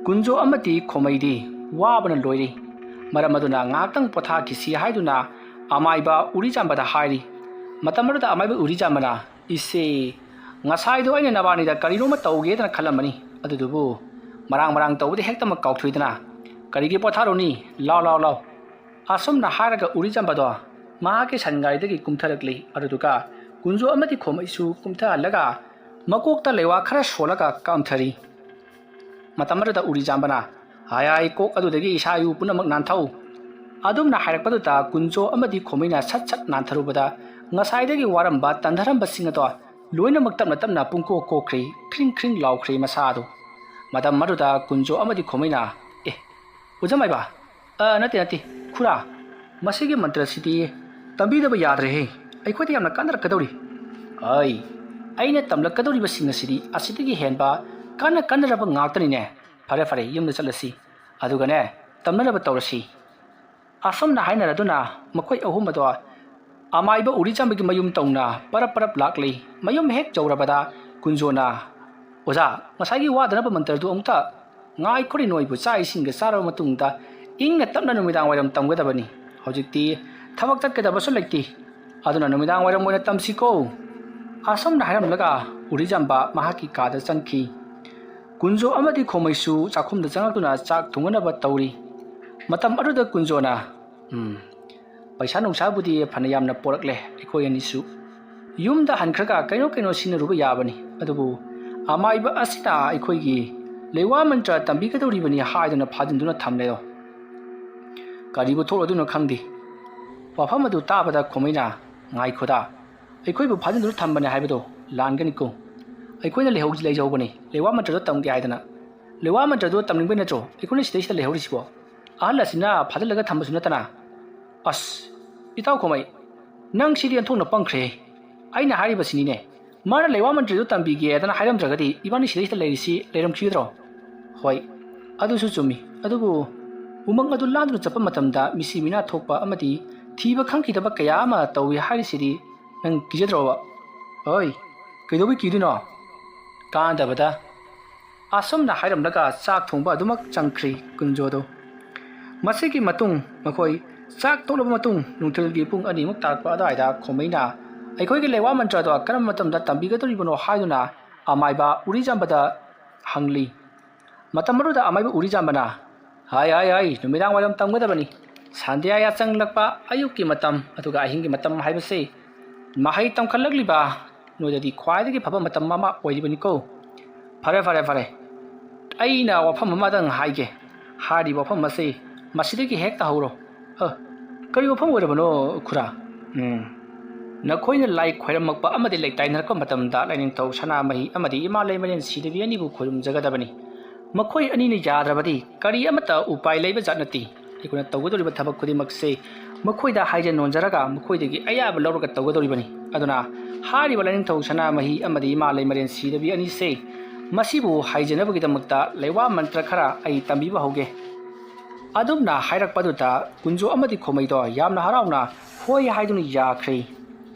ꯀꯨꯟꯖꯣ ꯑꯃꯗꯤ ꯈꯣꯃꯩꯗꯤ ꯋꯥꯕꯅ ꯂꯣꯏꯔꯤ ꯃꯔꯝ ꯑꯗꯨꯅ ꯉꯥꯏꯍꯥꯛꯇꯪ ꯄꯣꯊꯥꯈꯤꯁꯤ ꯍꯥꯏꯗꯨꯅ ꯑꯃꯥꯏꯕ ꯎꯔꯤꯖꯥꯝꯕꯗ ꯍꯥꯏꯔꯤ ꯃꯇꯝ ꯑꯗꯨꯗ ꯑꯃꯥꯏꯕ ꯎꯔꯤꯖꯥꯝꯕꯅ ꯏꯁꯦ ꯉꯁꯥꯏꯗꯣ ꯑꯩꯅ ꯅꯕꯥꯅꯤꯗ ꯀꯔꯤꯅꯣꯃ ꯇꯧꯒꯦꯗꯅ ꯈꯜꯂꯝꯕꯅꯤ ꯑꯗꯨꯗꯨꯕꯨ ꯃꯔꯥꯡ ꯇꯧꯕꯗꯤ ꯍꯦꯛꯇꯃꯛ ꯀꯥꯎꯊꯣꯏꯗꯅ ꯀꯔꯤꯒꯤ ꯄꯣꯊꯥꯔꯨꯅꯤ ꯂꯥꯎ ꯑꯁꯨꯝꯅ ꯍꯥꯏꯔꯒ ꯎꯔꯤꯖꯥꯝꯕꯗꯣ ꯃꯍꯥꯛꯀꯤ ꯁꯟꯒꯥꯔꯤꯗꯒꯤ ꯀꯨꯝꯊꯔꯛꯂꯤ ꯑꯗꯨꯗꯨꯒ ꯀꯨꯟꯖꯣ ꯑꯃꯗꯤ ꯈꯣꯃꯩꯁꯨ ꯀꯨꯝꯊꯍꯜꯂꯒ ꯃꯀꯣꯛꯇ ꯂꯩꯋꯥ ꯈꯔ ꯁꯣꯜꯂꯒ ꯀꯥꯝꯊꯔꯤ ꯃꯇꯝ ꯑꯗꯨꯗ ꯎꯔꯤꯖꯥꯝꯕꯅ ꯀꯣꯛ ꯑꯗꯨꯗꯒꯤ ꯏꯁꯥ ꯏꯎ ꯄꯨꯝꯅꯃꯛ ꯅꯥꯟꯊꯧ ꯑꯗꯨꯝꯅ ꯍꯥꯏꯔꯛꯄꯗꯨꯗ ꯀꯨꯟꯖꯣ ꯑꯃꯗꯤ ꯈꯣꯃꯩꯅ ꯁꯠ ꯅꯥꯟꯊꯔꯨꯕꯗ ꯉꯁꯥꯏꯗꯒꯤ ꯋꯥꯔꯝꯕ ꯇꯟꯊꯔꯝꯕꯁꯤꯡ ꯑꯗꯣ ꯂꯣꯏꯅꯃꯛ ꯇꯞꯅ ꯄꯨꯡꯀꯣꯛ ꯀꯣꯛꯈ꯭ꯔꯦ ꯈ꯭ꯔꯤꯡ ꯂꯥꯎꯈ꯭ꯔꯦ ꯃꯁꯥꯗꯣ ꯃꯇꯝ ꯑꯗꯨꯗ ꯀꯨꯟꯖꯣ ꯑꯃꯗꯤ ꯈꯣꯃꯩꯅ ꯎꯖꯃꯥꯏꯕ ꯅꯠꯇꯦ ꯈꯨꯔꯥ ꯃꯁꯤꯒꯤ ꯃꯟꯇ꯭ꯔꯁꯤꯗꯤ ꯇꯝꯕꯤꯗꯕ ꯌꯥꯗ꯭ꯔꯦꯍꯦ ꯑꯩꯈꯣꯏꯗ ꯌꯥꯝꯅ ꯀꯥꯟꯅꯔꯛꯀꯗꯧꯔꯤ ꯑꯩꯅ ꯇꯝꯂꯛꯀꯗꯧꯔꯤꯕꯁꯤꯡ ꯑꯁꯤꯗꯤ ꯑꯁꯤꯗꯒꯤ ꯍꯦꯟꯕ ꯀꯥꯟꯅꯔꯕ ꯉꯥꯛꯇꯅꯤꯅꯦ ꯐꯔꯦ ꯌꯨꯝꯗ ꯆꯠꯂꯁꯤ ꯑꯗꯨꯒꯅꯦ ꯇꯝꯅꯅꯕ ꯇꯧꯔꯁꯤ ꯑꯁꯨꯝꯅ ꯍꯥꯏꯅꯔꯗꯨꯅ ꯃꯈꯣꯏ ꯑꯍꯨꯝ ꯑꯗꯣ ꯑꯃꯥꯏꯕ ꯎꯔꯤꯖꯥꯝꯕꯒꯤ ꯃꯌꯨꯝ ꯇꯧꯅ ꯄꯔꯞ ꯂꯥꯛꯂꯤ ꯃꯌꯨꯝ ꯍꯦꯛ ꯌꯧꯔꯕꯗ ꯀꯨꯟꯖꯣꯅ ꯑꯣꯖꯥ ꯉꯁꯥꯏꯒꯤ ꯋꯥꯗꯅꯕ ꯃꯟꯇ꯭ꯔꯗꯨ ꯑꯃꯨꯛꯇ ꯉꯥꯏꯈꯣꯔꯤ ꯅꯣꯏꯕꯨ ꯆꯥꯛ ꯏꯁꯤꯡꯒ ꯆꯥꯔꯕ ꯃꯇꯨꯡꯗ ꯏꯪꯅ ꯇꯞꯅ ꯅꯨꯃꯤꯗꯥꯡ ꯋꯥꯏꯔꯝ ꯇꯝꯒꯗꯕꯅꯤ ꯍꯧꯖꯤꯛꯇꯤ ꯊꯕꯛ ꯆꯠꯀꯗꯕꯁꯨ ꯂꯩꯇꯦ ꯑꯗꯨꯅ ꯅꯨꯃꯤꯗꯥꯡ ꯋꯥꯏꯔꯝ ꯑꯣꯏꯅ ꯇꯝꯁꯤꯀꯣ ꯑꯁꯨꯝꯅ ꯍꯥꯏꯔꯝꯂꯒ ꯎꯔꯤꯖꯥꯝꯕ ꯃꯍꯥꯛꯀꯤ ꯀꯥꯗ ꯆꯪꯈꯤ ꯀꯨꯟꯖꯣ ꯑꯃꯗꯤ ꯈꯣꯃꯩꯁꯨ ꯆꯥꯛꯈꯨꯝꯗ ꯆꯪꯂꯛꯇꯨꯅ ꯆꯥꯛ ꯊꯣꯡꯅꯕ ꯇꯧꯔꯤ ꯃꯇꯝ ꯑꯗꯨꯗ ꯀꯨꯟꯖꯣꯅ ꯄꯩꯁꯥ ꯅꯨꯡꯁꯥꯕꯨꯗꯤ ꯐꯅ ꯌꯥꯝꯅ ꯄꯣꯔꯛꯂꯦ ꯑꯩꯈꯣꯏ ꯑꯅꯤꯁꯨ ꯌꯨꯝꯗ ꯍꯟꯈ꯭ꯔꯒ ꯀꯩꯅꯣ ꯁꯤꯟꯅꯔꯨꯕ ꯌꯥꯕꯅꯤ ꯑꯗꯨꯕꯨ ꯑꯃꯥꯏꯕ ꯑꯁꯤꯅ ꯑꯩꯈꯣꯏꯒꯤ ꯂꯩꯋꯥ ꯃꯟꯇ꯭ꯔ ꯇꯝꯕꯤꯒꯗꯧꯔꯤꯕꯅꯤ ꯍꯥꯏꯗꯨꯅ ꯐꯥꯖꯤꯟꯗꯨꯅ ꯊꯝꯂꯦꯗꯣ ꯀꯔꯤꯕꯨ ꯊꯣꯛꯂꯗꯨꯅꯣ ꯈꯪꯗꯦ ꯋꯥꯐꯝ ꯑꯗꯨ ꯇꯥꯕꯗ ꯈꯣꯃꯩꯅ ꯉꯥꯏꯈꯣꯗ ꯑꯩꯈꯣꯏꯕꯨ ꯐꯥꯖꯤꯟꯗꯨꯅ ꯊꯝꯕꯅꯦ ꯍꯥꯏꯕꯗꯣ ꯂꯥꯟꯒꯅꯤꯀꯣ ꯑꯩꯈꯣꯏꯅ ꯂꯩꯖꯍꯧꯕꯅꯤ ꯂꯩꯋꯥ ꯃꯟꯇ꯭ꯔꯗꯣ ꯇꯝꯒꯦ ꯍꯥꯏꯗꯅ ꯂꯩꯋꯥ ꯃꯟꯇ꯭ꯔꯗꯣ ꯇꯝꯅꯤꯡꯕꯩ ꯅꯠꯇ꯭ꯔꯣ ꯑꯩꯈꯣꯏꯅ ꯁꯤꯗꯩꯁꯤꯗ ꯂꯩꯍꯧꯔꯤꯁꯤꯕꯣ ꯑꯍꯜ ꯑꯁꯤꯅ ꯐꯥꯖꯤꯜꯂꯒ ꯊꯝꯕꯁꯨ ꯅꯠꯇꯅ ꯑꯁ ꯏꯇꯥꯎ ꯈꯣꯃꯩ ꯅꯪ ꯁꯤꯗꯤ ꯑꯣꯟꯊꯣꯛꯅ ꯄꯪꯈ꯭ꯔꯦ ꯑꯩꯅ ꯍꯥꯏꯔꯤꯕꯁꯤꯅꯤꯅꯦ ꯃꯥꯅ ꯂꯩꯋꯥ ꯃꯟꯇ꯭ꯔꯗꯣ ꯇꯝꯕꯤꯒꯦꯗꯅ ꯍꯥꯏꯔꯝꯗ꯭ꯔꯒꯗꯤ ꯏꯕꯥꯅꯤ ꯁꯤꯗꯩꯁꯤꯗ ꯂꯩꯔꯝꯈꯤꯒꯗ꯭ꯔꯣ ꯍꯣꯏ ꯑꯗꯨꯁꯨ ꯆꯨꯝꯃꯤ ꯑꯗꯨꯕꯨ ꯎꯃꯪ ꯑꯗꯨ ꯂꯥꯟꯗꯨꯅ ꯆꯠꯄ ꯃꯇꯝꯗ ꯃꯤꯁꯤ ꯃꯤꯅꯥ ꯊꯣꯛꯄ ꯑꯃꯗꯤ ꯊꯤꯕ ꯈꯪꯈꯤꯗꯕ ꯀꯌా ꯑꯃ ꯇꯧꯏ ꯍꯥꯏꯔꯤꯁꯤꯗꯤ ꯅꯪ ꯀꯤꯖꯗ꯭ꯔꯣꯕ ꯀꯩꯗꯧꯕꯩ ꯀꯤꯗꯣꯏꯅꯣ ꯀꯥꯟꯗꯕꯗ ꯑꯁꯨꯝꯅ ꯍꯥꯏꯔꯝꯂꯒ ꯆꯥꯛ ꯊꯣꯡꯕ ꯑꯗꯨꯃꯛ ꯆꯪꯈ꯭ꯔꯤ ꯀꯨꯟꯖꯣꯗꯣ ꯃꯁꯤꯒꯤ ꯃꯇꯨꯡ ꯃꯈꯣꯏ ꯆꯥꯛ ꯇꯣꯛꯂꯕ ꯃꯇꯨꯡ ꯅꯨꯡꯊꯤꯜꯒꯤ ꯄꯨꯡ 2 ꯇꯥꯔꯛꯄ ꯑꯗꯨꯋꯥꯏꯗ ꯈꯣꯃꯩꯅ ꯑꯩꯈꯣꯏꯒꯤ ꯂꯩꯋꯥ ꯃꯟꯇ꯭ꯔꯗꯣ ꯀꯔꯝꯕ ꯃꯇꯝꯗ ꯇꯝꯕꯤꯒꯗꯧꯔꯤꯕꯅꯣ ꯍꯥꯏꯗꯨꯅ ꯑꯃꯥꯏꯕ ꯎꯔꯤꯖꯥꯝꯕꯗ ꯍꯪꯂꯤ ꯃꯇꯝ ꯑꯗꯨꯗ ꯑꯃꯥꯏꯕ ꯎꯔꯤꯖꯥꯝꯕꯅ ꯍꯥꯏ ꯅꯨꯃꯤꯗꯥꯡ ꯋꯥꯏꯔꯝ ꯇꯝꯒꯗꯕꯅꯤ ꯁꯟꯙ꯭ꯌꯥ ꯌꯥꯆꯪꯂꯛꯄ ꯑꯌꯨꯛꯀꯤ ꯃꯇꯝ ꯑꯗꯨꯒ ꯑꯍꯤꯡꯒꯤ ꯃꯇꯝ ꯍꯥꯏꯕꯁꯤ ꯃꯍꯩ ꯇꯝꯈꯠꯂꯛꯂꯤꯕ ꯅꯣꯏꯗꯗꯤ ꯈ꯭ꯋꯥꯏꯗꯒꯤ ꯐꯕ ꯃꯇꯝ ꯑꯃ ꯑꯣꯏꯔꯤꯕꯅꯤꯀꯣ ꯐꯔꯦ ꯑꯩꯅ ꯋꯥꯐꯝ ꯑꯃꯗꯪ ꯍꯥꯏꯒꯦ ꯍꯥꯏꯔꯤꯕ ꯋꯥꯐꯝ ꯑꯁꯤ ꯃꯁꯤꯗꯒꯤ ꯍꯦꯛꯇ ꯍꯧꯔꯣ ꯀꯔꯤ ꯋꯥꯐꯝ ꯑꯣꯏꯔꯕꯅꯣ ꯈꯨꯔꯥ ꯅꯈꯣꯏꯅ ꯂꯥꯏ ꯈꯣꯏꯔꯝꯃꯛꯄ ꯑꯃꯗꯤ ꯂꯩꯇꯥꯏꯅꯔꯛꯄ ꯃꯇꯝꯗ ꯂꯥꯏꯅꯤꯡꯊꯧ ꯁꯅꯥꯃꯍꯤ ꯑꯃꯗꯤ ꯏꯃꯥ ꯂꯩꯃꯔꯦꯟ ꯁꯤꯗꯦꯕꯤ ꯑꯅꯤꯕꯨ ꯈꯣꯏꯔꯨꯝꯖꯒꯗꯕꯅꯤ ꯃꯈꯣꯏ ꯑꯅꯤꯅ ꯌꯥꯗ꯭ꯔꯕꯗꯤ ꯀꯔꯤ ꯑꯃꯠꯇ ꯎꯄꯥꯏ ꯂꯩꯕ ꯖꯥꯠ ꯅꯠꯇꯦ ꯑꯩꯈꯣꯏꯅ ꯇꯧꯒꯗꯧꯔꯤꯕ ꯊꯕꯛ ꯈꯨꯗꯤꯡꯃꯛꯁꯦ ꯃꯈꯣꯏꯗ ꯍꯥꯏꯖ ꯅꯣꯟꯖꯔꯒ ꯃꯈꯣꯏꯗꯒꯤ ꯑꯌꯥꯕ ꯂꯧꯔꯒ ꯇꯧꯒꯗꯧꯔꯤꯕꯅꯤ ꯑꯗꯨꯅ ꯍꯥꯏꯔꯤꯕ ꯂꯥꯏꯅꯤꯡꯊꯧ ꯁꯅꯥꯃꯍꯤ ꯑꯃꯗꯤ ꯏꯃꯥ ꯂꯩꯃꯔꯦꯟ ꯁꯤꯗꯦꯕꯤ ꯑꯅꯤꯁꯦ ꯃꯁꯤꯕꯨ ꯍꯥꯏꯖꯅꯕꯒꯤꯗꯃꯛꯇ ꯂꯩꯋꯥ ꯃꯟꯇ꯭ꯔ ꯈꯔ ꯑꯩ ꯇꯝꯕꯤꯕ ꯍꯧꯒꯦ ꯑꯗꯨꯝꯅ ꯍꯥꯏꯔꯛꯄꯗꯨꯗ ꯀꯨꯟꯖꯣ ꯑꯃꯗꯤ ꯈꯣꯃꯩꯗꯣ ꯌꯥꯝꯅ ꯍꯔꯥꯎꯅ ꯍꯣꯏ ꯍꯥꯏꯗꯨꯅ ꯌꯥꯈ꯭ꯔꯦ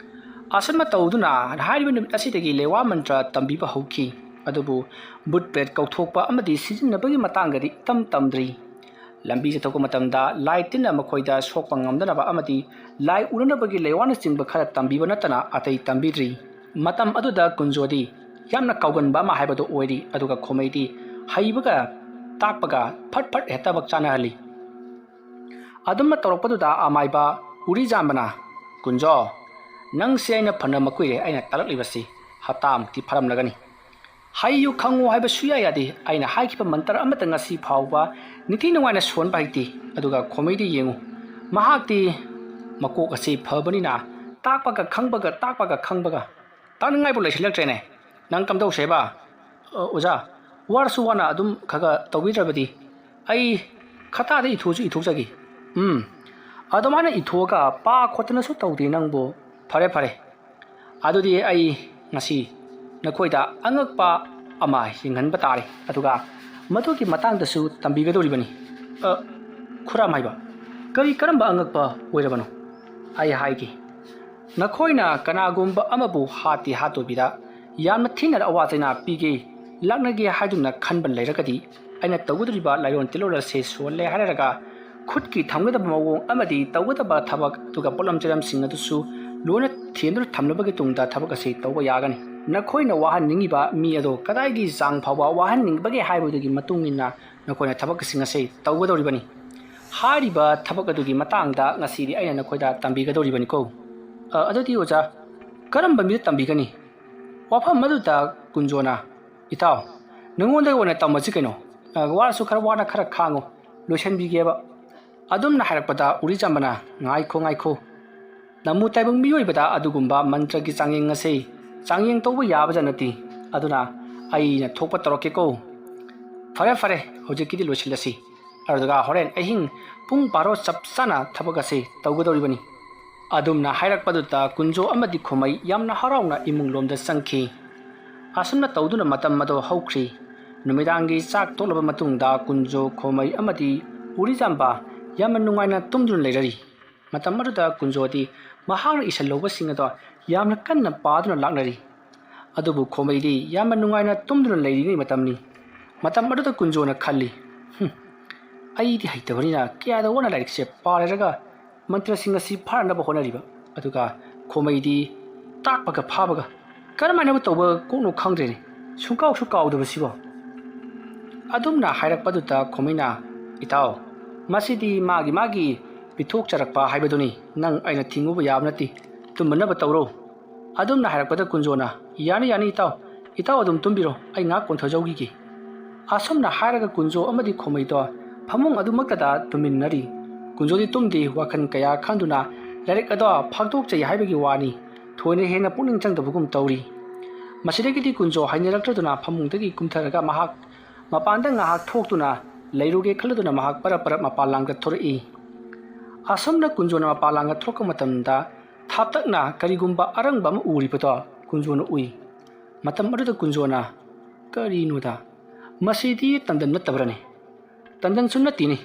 ꯑꯁꯨꯝꯅ ꯇꯧꯗꯨꯅ ꯍꯥꯏꯔꯤꯕ ꯅꯨꯃꯤꯠ ꯑꯁꯤꯗꯒꯤ ꯂꯩꯋꯥ ꯃꯟꯇ꯭ꯔ ꯇꯝꯕꯤꯕ ꯍꯧꯈꯤ ꯑꯗꯨꯕꯨ ꯕꯨꯠ ꯄ꯭ꯔꯦꯠ ꯀꯧꯊꯣꯛꯄ ꯑꯃꯗꯤ ꯁꯤꯖꯤꯟꯅꯕꯒꯤ ꯃꯇꯥꯡꯗꯗꯤ ꯇꯝꯗ꯭ꯔꯤ ꯂꯝꯕꯤ ꯆꯠꯊꯣꯛꯄ ꯃꯇꯝꯗ ꯂꯥꯏ ꯇꯤꯟꯅ ꯃꯈꯣꯏꯗ ꯁꯣꯛꯄ ꯉꯝꯗꯅꯕ ꯑꯃꯗꯤ ꯂꯥꯏ ꯎꯅꯅꯕꯒꯤ ꯂꯩꯋꯥꯅꯆꯤꯡꯕ ꯈꯔ ꯇꯝꯕꯤꯕ ꯅꯠꯇꯅ ꯑꯇꯩ ꯇꯝꯕꯤꯗ꯭ꯔꯤ ꯃꯇꯝ ꯑꯗꯨꯗ ꯀꯨꯟꯖꯣꯗꯤ ꯌꯥꯝꯅ ꯀꯥꯎꯒꯟꯕ ꯑꯃ ꯍꯥꯏꯕꯗꯨ ꯑꯣꯏꯔꯤ ꯑꯗꯨꯒ ꯈꯣꯃꯩꯗꯤ ꯍꯩꯕꯒ ꯇꯥꯛꯄꯒ ꯐꯠ ꯍꯦꯛꯇꯃꯛ ꯆꯥꯅꯍꯜꯂꯤ ꯑꯗꯨꯝꯅ ꯇꯧꯔꯛꯄꯗꯨꯗ ꯑꯃꯥꯏꯕ ꯎꯔꯤꯖꯥꯝꯕꯅ ꯀꯨꯟꯖꯣ ꯅꯪꯁꯦ ꯑꯩꯅ ꯐꯅ ꯃꯀꯨꯏꯔꯦ ꯑꯩꯅ ꯇꯥꯛꯂꯛꯂꯤꯕꯁꯤ ꯍꯞꯇꯥꯃꯨꯛꯇꯤ ꯐꯔꯝꯂꯒꯅꯤ ꯍꯩꯌꯨ ꯈꯪꯉꯨ ꯍꯥꯏꯕ ꯁꯨꯌꯥ ꯌꯥꯗꯦ ꯑꯩꯅ ꯍꯥꯏꯈꯤꯕ ꯃꯟꯇ꯭ꯔ ꯑꯃꯠꯇ ꯉꯁꯤ ꯐꯥꯎꯕ ꯅꯤꯡꯊꯤ ꯅꯨꯡꯉꯥꯏꯅ ꯁꯣꯟꯕ ꯍꯩꯇꯦ ꯑꯗꯨꯒ ꯈꯣꯃꯩꯗꯤ ꯌꯦꯡꯉꯨ ꯃꯍꯥꯛꯇꯤ ꯃꯀꯣꯛ ꯑꯁꯤ ꯐꯕꯅꯤꯅ ꯇꯥꯛꯄꯒ ꯈꯪꯕꯒ ꯇꯥꯛꯅꯤꯡꯉꯥꯏꯕꯨ ꯂꯩꯁꯤꯜꯂꯛꯇ꯭ꯔꯦꯅꯦ ꯅꯪ ꯀꯝꯗꯧꯁꯦꯕ ꯑꯣꯖꯥ ꯋꯥꯔꯁꯨ ꯋꯥꯅ ꯑꯗꯨꯝ ꯈꯒ ꯇꯧꯕꯤꯗ꯭ꯔꯕꯗꯤ ꯑꯩ ꯈꯇꯥꯗ ꯏꯊꯣꯛꯆꯒꯦ ꯑꯗꯨꯃꯥꯏꯅ ꯏꯊꯣꯛꯑꯒ ꯄꯥ ꯈꯣꯠꯇꯅꯁꯨ ꯇꯧꯗꯦ ꯅꯪꯕꯨ ꯐꯔꯦ ꯑꯗꯨꯗꯤ ꯑꯩ ꯉꯁꯤ ꯅꯈꯣꯏꯗ ꯑꯉꯛꯄ ꯑꯃ ꯌꯦꯡꯍꯟꯕ ꯇꯥꯔꯦ ꯑꯗꯨꯒ ꯃꯗꯨꯒꯤ ꯃꯇꯥꯡꯗꯁꯨ ꯇꯝꯕꯤꯒꯗꯧꯔꯤꯕꯅꯤ ꯈꯨꯔꯥꯃꯥꯏꯕ ꯀꯔꯝꯕ ꯑꯉꯛꯄ ꯑꯣꯏꯔꯕꯅꯣ ꯑꯩ ꯍꯥꯏꯒꯦ ꯅꯈꯣꯏꯅ ꯀꯅꯥꯒꯨꯝꯕ ꯑꯃꯕꯨ ꯍꯥꯠꯇꯣꯏꯕꯤꯗ ꯌꯥꯝꯅ ꯊꯤꯅ ꯑꯋꯥ ꯆꯩꯅꯥ ꯄꯤꯒꯦ ꯂꯥꯛꯅꯒꯦ ꯍꯥꯏꯗꯨꯅ ꯈꯟꯕ ꯂꯩꯔꯒꯗꯤ ꯑꯩꯅ ꯇꯧꯒꯗꯧꯔꯤꯕ ꯂꯥꯏꯑꯣꯟ ꯇꯤꯜꯂꯣꯟ ꯑꯁꯤ ꯁꯣꯜꯂꯦ ꯍꯥꯏꯔꯒ ꯈꯨꯠꯀꯤ ꯊꯝꯒꯗꯕ ꯃꯑꯣꯡ ꯑꯃꯗꯤ ꯇꯧꯒꯗꯕ ꯊꯕꯛ ꯑꯗꯨꯒ ꯄꯣꯠꯂꯝ ꯆꯩꯔꯝꯁꯤꯡ ꯑꯗꯨꯁꯨ ꯂꯣꯏꯅ ꯊꯦꯝꯗꯨꯅ ꯊꯝꯂꯕꯒꯤ ꯇꯨꯡꯗ ꯊꯕꯛ ꯑꯁꯤ ꯇꯧꯕ ꯌꯥꯒꯅꯤ ꯅꯈꯣꯏꯅ ꯋꯥꯍꯟꯅꯤꯡꯉꯤꯕ ꯃꯤ ꯑꯗꯣ ꯀꯗꯥꯏꯒꯤ ꯆꯥꯡ ꯐꯥꯎꯕ ꯋꯥꯍꯟꯅꯤꯡꯕꯒꯦ ꯍꯥꯏꯕꯗꯨꯒꯤ ꯃꯇꯨꯡ ꯏꯟꯅ ꯅꯈꯣꯏꯅ ꯊꯕꯛꯁꯤꯡ ꯑꯁꯤ ꯇꯧꯒꯗꯧꯔꯤꯕꯅꯤ ꯍꯥꯏꯔꯤꯕ ꯊꯕꯛ ꯑꯗꯨꯒꯤ ꯃꯇꯥꯡꯗ ꯉꯁꯤꯗꯤ ꯑꯩꯅ ꯅꯈꯣꯏꯗ ꯇꯝꯕꯤꯒꯗꯧꯔꯤꯕꯅꯤꯀꯣ ꯑꯗꯨꯗꯤ ꯑꯣꯖꯥ ꯀꯔꯝꯕ ꯃꯤꯗ ꯇꯝꯕꯤꯒꯅꯤ ꯋꯥꯐꯝ ꯑꯗꯨꯗ ꯀꯨꯟꯖꯣꯅ ꯏꯇꯥꯎ ꯅꯉꯣꯟꯗ ꯑꯣꯏꯅ ꯇꯝꯃꯁꯤ ꯀꯩꯅꯣ ꯋꯥꯔꯁꯨ ꯈꯔ ꯈꯥꯡꯉꯨ ꯂꯣꯏꯁꯤꯟꯕꯤꯒꯦꯕ ꯑꯗꯨꯝꯅ ꯍꯥꯏꯔꯛꯄꯗ ꯎꯔꯤꯖꯥꯝꯕꯅ ꯉꯥꯏꯈꯣ ꯅꯃꯨ ꯇꯥꯏꯕꯪ ꯃꯤꯑꯣꯏꯕꯗ ꯑꯗꯨꯒꯨꯝꯕ ꯃꯟꯇ꯭ꯔꯒꯤ ꯆꯥꯡꯌꯦꯡ ꯇꯧꯕ ꯌꯥꯕꯖꯥꯠ ꯅꯠꯇꯦ ꯑꯗꯨꯅ ꯑꯩꯅ ꯊꯣꯛꯄ ꯇꯧꯔꯛꯀꯦꯀꯣ ꯐꯔꯦ ꯐꯔꯦ ꯍꯧꯖꯤꯛꯀꯤꯗꯤ ꯂꯣꯏꯁꯤꯜꯂꯁꯤ ꯑꯗꯨꯒ ꯍꯣꯔꯦꯟ ꯑꯍꯤꯡ ꯄꯨꯡ 12 ꯆꯞ ꯆꯥꯅ ꯊꯕꯛ ꯑꯁꯤ ꯇꯧꯒꯗꯧꯔꯤꯕꯅꯤ ꯑꯗꯨꯝꯅ ꯍꯥꯏꯔꯛꯄꯗꯨꯗ ꯀꯨꯟꯖꯣ ꯑꯃꯗꯤ ꯈꯣꯃꯩ ꯌꯥꯝꯅ ꯍꯔꯥꯎꯅ ꯏꯃꯨꯡ ꯂꯣꯝꯗ ꯆꯪꯈꯤ ꯑꯁꯨꯝꯅ ꯇꯧꯗꯨꯅ ꯃꯇꯝ ꯑꯗꯨ ꯍꯧꯈ꯭ꯔꯤ ꯅꯨꯃꯤꯗꯥꯡꯒꯤ ꯆꯥꯛ ꯇꯣꯛꯂꯕ ꯃꯇꯨꯡꯗ ꯀꯨꯟꯖꯣ ꯈꯣꯃꯩ ꯑꯃꯗꯤ ꯎꯔꯤꯖꯥꯝꯕ ꯌꯥꯝꯅ ꯅꯨꯡꯉꯥꯏꯅ ꯇꯨꯝꯗꯨꯅ ꯂꯩꯔꯔꯤ ꯃꯇꯝ ꯑꯗꯨꯗ ꯀꯨꯟꯖꯣꯗꯤ ꯃꯍꯥꯛꯅ ꯏꯁꯜꯍꯧꯕꯁꯤꯡ ꯑꯗꯣ ꯌꯥꯝꯅ ꯀꯟꯅ ꯄꯥꯗꯨꯅ ꯂꯥꯛꯅꯔꯤ ꯑꯗꯨꯕꯨ ꯈꯣꯃꯩꯗꯤ ꯌꯥꯝꯅ ꯅꯨꯡꯉꯥꯏꯅ ꯇꯨꯝꯗꯨꯅ ꯂꯩꯔꯤꯉꯩ ꯃꯇꯝꯅꯤ ꯃꯇꯝ ꯑꯗꯨꯗ ꯀꯨꯟꯖꯣꯅ ꯈꯜꯂꯤ ꯑꯩꯗꯤ ꯍꯩꯇꯕꯅꯤꯅ ꯀꯌꯥꯗ ꯋꯥꯅ ꯂꯥꯏꯔꯤꯛꯁꯦ ꯄꯥꯔꯒ ꯃꯟꯇ꯭ꯔꯁꯤꯡ ꯑꯁꯤ ꯐꯥꯅꯕ ꯍꯣꯠꯅꯔꯤꯕ ꯑꯗꯨꯒ ꯈꯣꯃꯩꯗꯤ ꯇꯥꯛꯄꯒ ꯐꯥꯕꯒ ꯀꯔꯝꯍꯥꯏꯅꯕꯨ ꯇꯧꯕ ꯀꯣꯛꯅꯣ ꯈꯪꯗ꯭ꯔꯦꯅꯦ ꯁꯨꯡꯀꯥꯎꯁꯨ ꯀꯥꯎꯗꯕꯁꯤꯕꯣ ꯑꯗꯨꯝꯅ ꯍꯥꯏꯔꯛꯄꯗꯨꯗ ꯈꯣꯃꯩꯅ ꯏꯇꯥꯎ ꯃꯁꯤꯗꯤ ꯃꯥꯒꯤ ꯄꯤꯊꯣꯛꯆꯔꯛꯄ ꯍꯥꯏꯕꯗꯨꯅꯤ ꯅꯪ ꯑꯩꯅ ꯊꯤꯡꯉꯨꯕ ꯌꯥꯕ ꯅꯠꯇꯦ ꯇꯨꯝꯃꯅꯕ ꯇꯧꯔꯣ ꯑꯗꯨꯝꯅ ꯍꯥꯏꯔꯛꯄꯗ ꯀꯨꯟꯖꯣꯅ ꯌꯥꯅꯤ ꯏꯇꯥꯎ ꯑꯗꯨꯝ ꯇꯨꯝꯕꯤꯔꯣ ꯑꯩ ꯉꯥꯛ ꯀꯣꯟꯊꯖꯧꯈꯤꯒꯦ ꯑꯁꯨꯝꯅ ꯍꯥꯏꯔꯒ ꯀꯨꯟꯖꯣ ꯑꯃꯗꯤ ꯈꯣꯃꯩꯗꯣ ꯐꯃꯨꯡ ꯑꯗꯨꯃꯛꯇꯗ ꯇꯨꯝꯃꯤꯟꯅꯔꯤ ꯀꯨꯟꯖꯣꯗꯤ ꯇꯨꯝꯗꯦ ꯋꯥꯈꯜ ꯀꯌꯥ ꯈꯟꯗꯨꯅ ꯂꯥꯏꯔꯤꯛ ꯑꯗꯣ ꯐꯥꯛꯇꯣꯛꯆꯩ ꯍꯥꯏꯕꯒꯤ ꯋꯥꯅꯤ ꯊꯣꯏꯅ ꯍꯦꯟꯅ ꯄꯨꯛꯅꯤꯡ ꯆꯪꯗꯕꯒꯨꯝ ꯇꯧꯔꯤ ꯃꯁꯤꯗꯒꯤꯗꯤ ꯀꯨꯟꯖꯣ ꯍꯩꯅꯔꯛꯇ꯭ꯔꯗꯨꯅ ꯐꯃꯨꯡꯗꯒꯤ ꯀꯨꯝꯊꯔꯒ ꯃꯍꯥꯛ ꯃꯄꯥꯟꯗ ꯉꯥꯏꯍꯥꯛ ꯊꯣꯛꯇꯨꯅ ꯂꯩꯔꯨꯒꯦ ꯈꯜꯂꯗꯨꯅ ꯃꯍꯥꯛ ꯄꯔꯞ ꯃꯄꯥꯟ ꯂꯥꯡꯗ ꯊꯣꯔꯛꯏ ꯑꯁꯨꯝꯅ ꯀꯨꯟꯖꯣꯅ ꯃꯄꯥꯟ ꯂꯥꯡꯗ ꯊꯣꯛꯄ ꯃꯇꯝꯗ ꯊꯥꯞꯇꯛꯅ ꯀꯔꯤꯒꯨꯝꯕ ꯑꯔꯪꯕ ꯑꯃ ꯎꯔꯤꯕꯗꯣ ꯀꯨꯟꯖꯣꯅ ꯎꯏ ꯃꯇꯝ ꯑꯗꯨꯗ ꯀꯨꯟꯖꯣꯅ ꯀꯔꯤꯅꯣꯗ ꯃꯁꯤꯗꯤ ꯇꯟꯗꯟ ꯅꯠꯇꯕ꯭ꯔꯅꯦ ꯇꯟꯗꯟꯁꯨ ꯅꯠꯇꯦꯅꯦ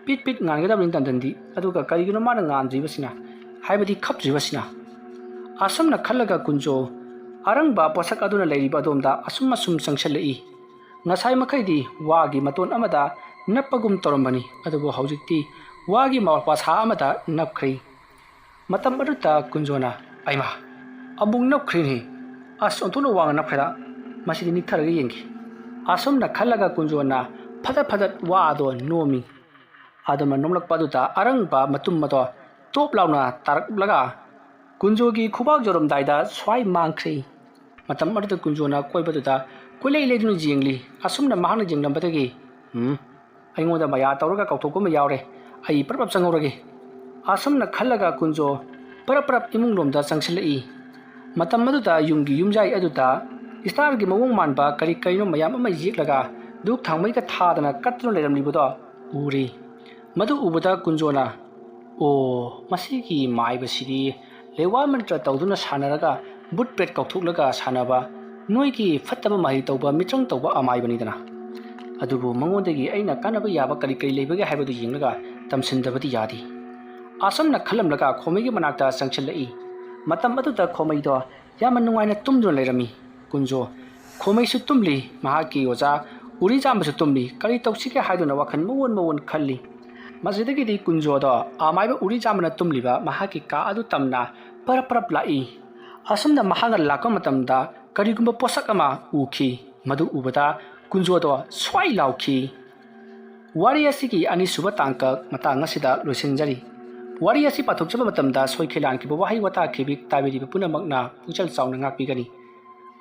ꯄꯤꯠ ꯉꯥꯟꯒꯗꯕꯅꯤ ꯇꯟꯗꯟꯗꯤ ꯑꯗꯨꯒ ꯀꯔꯤꯒꯤꯅꯣ ꯃꯥꯅ ꯉꯥꯟꯗ꯭ꯔꯤꯕꯁꯤꯅ ꯍꯥꯏꯕꯗꯤ ꯈꯞꯇ꯭ꯔꯤꯕꯁꯤꯅ ꯑꯁꯨꯝꯅ ꯈꯜꯂꯒ ꯀꯨꯟꯖꯣ ꯑꯔꯪꯕ ꯄꯣꯠꯁꯛ ꯑꯗꯨꯅ ꯂꯩꯔꯤꯕ ꯑꯗꯣꯝꯗ ꯑꯁꯨꯝ ꯆꯪꯁꯤꯜꯂꯛꯏ ꯉꯁꯥꯏ ꯃꯈꯩꯗꯤ ꯋꯥꯒꯤ ꯃꯇꯣꯟ ꯑꯃꯗ ꯅꯞꯄꯒꯨꯝ ꯇꯧꯔꯝꯕꯅꯤ ꯑꯗꯨꯕꯨ ꯍꯧꯖꯤꯛꯇꯤ ꯋꯥꯒꯤ ꯃꯄꯥꯁꯥ ꯑꯃꯗ ꯅꯞꯈ꯭ꯔꯤ ꯃꯇꯝ ꯑꯗꯨꯗ ꯀꯨꯟꯖꯣꯅ ꯑꯩꯃꯥ ꯑꯃꯨꯛ ꯅꯞꯈ꯭ꯔꯤꯅꯦ ꯑꯁ ꯑꯣꯟꯊꯣꯛꯅ ꯋꯥꯡꯅ ꯅꯞꯈ꯭ꯔꯦꯗ ꯃꯁꯤꯗꯤ ꯅꯤꯛꯊꯔꯒ ꯌꯦꯡꯒꯦ ꯑꯁꯨꯝꯅ ꯈꯜꯂꯒ ꯀꯨꯟꯖꯣꯅ ꯐꯗꯠ ꯋꯥ ꯑꯗꯣ ꯅꯣꯝꯃꯤ ꯑꯗꯨꯝꯅ ꯅꯣꯝꯂꯛꯄ ꯑꯗꯨꯗ ꯑꯔꯪꯕ ꯃꯇꯨꯝ ꯑꯗꯣ ꯇꯣꯞ ꯂꯥꯎꯅ ꯇꯥꯔꯛꯂꯒ ꯀꯨꯟꯖꯣꯒꯤ ꯈꯨꯕꯥꯛ ꯌꯧꯔꯝꯗꯥꯏꯗ ꯁ꯭ꯋꯥꯏ ꯃꯥꯡꯈ꯭ꯔꯤ ꯃꯇꯝ ꯑꯗꯨꯗ ꯀꯨꯟꯖꯣꯅ ꯀꯣꯏꯕꯗꯨꯗ ꯀꯣꯏꯂꯩ ꯂꯩꯗꯨꯅ ꯌꯦꯡꯂꯤ ꯑꯁꯨꯝꯅ ꯃꯍꯥꯛꯅ ꯌꯦꯡꯂꯝꯕꯗꯒꯤ ꯑꯩꯉꯣꯟꯗ ꯃꯌꯥ ꯇꯧꯔꯒ ꯀꯥꯎꯊꯣꯛꯄ ꯑꯃ ꯌꯥꯎꯔꯦ ꯑꯩ ꯄꯔꯞ ꯆꯪꯍꯧꯔꯒꯦ ꯑꯁꯨꯝꯅ ꯈꯜꯂꯒ ꯀꯨꯟꯖꯣ ꯄꯔꯞ ꯏꯃꯨꯡ ꯂꯣꯝꯗ ꯆꯪꯁꯤꯜꯂꯛꯏ ꯃꯇꯝ ꯑꯗꯨꯗ ꯌꯨꯝꯒꯤ ꯌꯨꯝꯖꯥꯏ ꯑꯗꯨꯗ ꯏꯁꯇꯥꯔꯒꯤ ꯃꯑꯣꯡ ꯃꯥꯟꯕ ꯀꯔꯤꯅꯣ ꯃꯌꯥꯝ ꯑꯃ ꯌꯦꯛꯂꯒ ꯙꯨꯞ ꯊꯥꯡꯃꯩꯒ ꯊꯥꯗꯅ ꯀꯠꯇꯨꯅ ꯂꯩꯔꯝꯂꯤꯕꯗꯣ ꯎꯔꯤ ꯃꯗꯨ ꯎꯕꯗ ꯀꯨꯟꯖꯣꯅ ꯑꯣ ꯃꯁꯤꯒꯤ ꯃꯥꯏꯕꯁꯤꯗꯤ ꯂꯩꯋꯥ ꯃꯟꯇ꯭ꯔ ꯇꯧꯗꯨꯅ ꯁꯥꯟꯅꯔꯒ ꯕꯨꯠ ꯄ꯭ꯔꯦꯠ ꯀꯧꯊꯣꯛꯂꯒ ꯁꯥꯟꯅꯕ ꯅꯣꯏꯒꯤ ꯐꯠꯇꯕ ꯃꯍꯩ ꯇꯧꯕ ꯃꯤꯇ꯭ꯔꯪ ꯇꯧꯕ ꯑꯃꯥꯏꯕꯅꯤꯗꯅ ꯑꯗꯨꯕꯨ ꯃꯉꯣꯟꯗꯒꯤ ꯑꯩꯅ ꯀꯥꯟꯅꯕ ꯌꯥꯕ ꯀꯔꯤ ꯂꯩꯕꯒꯦ ꯍꯥꯏꯕꯗꯨ ꯌꯦꯡꯂꯒ ꯇꯝꯁꯤꯟꯗꯕꯗꯤ ꯌꯥꯗꯦ ꯑꯁꯨꯝꯅ ꯈꯜꯂꯝꯂꯒ ꯈꯣꯃꯩꯒꯤ ꯃꯅꯥꯛꯇ ꯆꯪꯁꯤꯜꯂꯛꯏ ꯃꯇꯝ ꯑꯗꯨꯗ ꯈꯣꯃꯩꯗꯣ ꯌꯥꯝꯅ ꯅꯨꯡꯉꯥꯏꯅ ꯇꯨꯝꯗꯨꯅ ꯂꯩꯔꯝꯃꯤ ꯀꯨꯟꯖꯣ ꯈꯣꯃꯩꯁꯨ ꯇꯨꯝꯂꯤ ꯃꯍꯥꯛꯀꯤ ꯑꯣꯖꯥ ꯎꯔꯤꯖꯥꯝꯕꯁꯨ ꯇꯨꯝꯂꯤ ꯀꯔꯤ ꯇꯧꯁꯤꯒꯦ ꯍꯥꯏꯗꯨꯅ ꯋꯥꯈꯜ ꯃꯋꯣꯟ ꯈꯜꯂꯤ ꯃꯁꯤꯗꯒꯤꯗꯤ ꯀꯨꯟꯖꯣꯗꯣ ꯑꯃꯥꯏꯕ ꯎꯔꯤꯖꯥꯝꯕꯅ ꯇꯨꯝꯂꯤꯕ ꯃꯍꯥꯛꯀꯤ ꯀꯥ ꯑꯗꯨ ꯇꯝꯅ ꯄꯔꯞ ꯂꯥꯛꯏ ꯑꯁꯨꯝꯅ ꯃꯍꯥꯛꯅ ꯂꯥꯛꯄ ꯃꯇꯝꯗ ꯀꯔꯤꯒꯨꯝꯕ ꯄꯣꯠꯁꯛ ꯑꯃ ꯎꯈꯤ ꯃꯗꯨ ꯎꯕꯗ ꯀꯨꯟꯖꯣꯗꯣ ꯁ꯭ꯋꯥꯏ ꯂꯥꯎꯈꯤ ꯋꯥꯔꯤ ꯑꯁꯤꯒꯤ ꯑꯅꯤꯁꯨꯕ ꯇꯥꯡꯀꯛ ꯃꯇꯥꯡ ꯑꯁꯤꯗ ꯂꯣꯏꯁꯤꯟꯖꯔꯤ ꯋꯥꯔꯤ ꯑꯁꯤ ꯄꯥꯊꯣꯛꯆꯕ ꯃꯇꯝꯗ ꯁꯣꯏꯈꯩ ꯂꯥꯟꯈꯤꯕ ꯋꯥꯍꯩ ꯋꯥꯇꯥ ꯇꯥꯕꯤꯔꯤꯕ ꯄꯨꯝꯅꯃꯛꯅ ꯄꯨꯛꯆꯦꯜ ꯆꯥꯎꯅ ꯉꯥꯛꯄꯤꯒꯅꯤ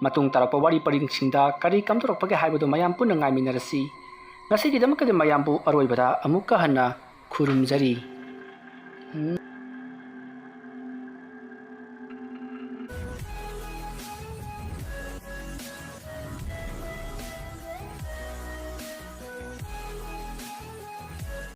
ꯃꯇꯨꯡ ꯇꯥꯔꯛꯄ ꯋꯥꯔꯤ ꯄꯔꯤꯡꯁꯤꯡꯗ ꯀꯔꯤ ꯀꯝꯗꯧꯔꯛꯄꯒꯦ ꯍꯥꯏꯕꯗꯨ ꯃꯌꯥꯝ ꯄꯨꯟꯅ ꯉꯥꯏꯃꯤꯟꯅꯔꯁꯤ ꯉꯁꯤꯒꯤꯗꯃꯛꯇꯗꯤ ꯃꯌꯥꯝꯕꯨ ꯑꯔꯣꯏꯕꯗ ꯑꯃꯨꯛꯀ ꯍꯟꯅ ꯈꯨꯔꯨꯝꯖꯔꯤ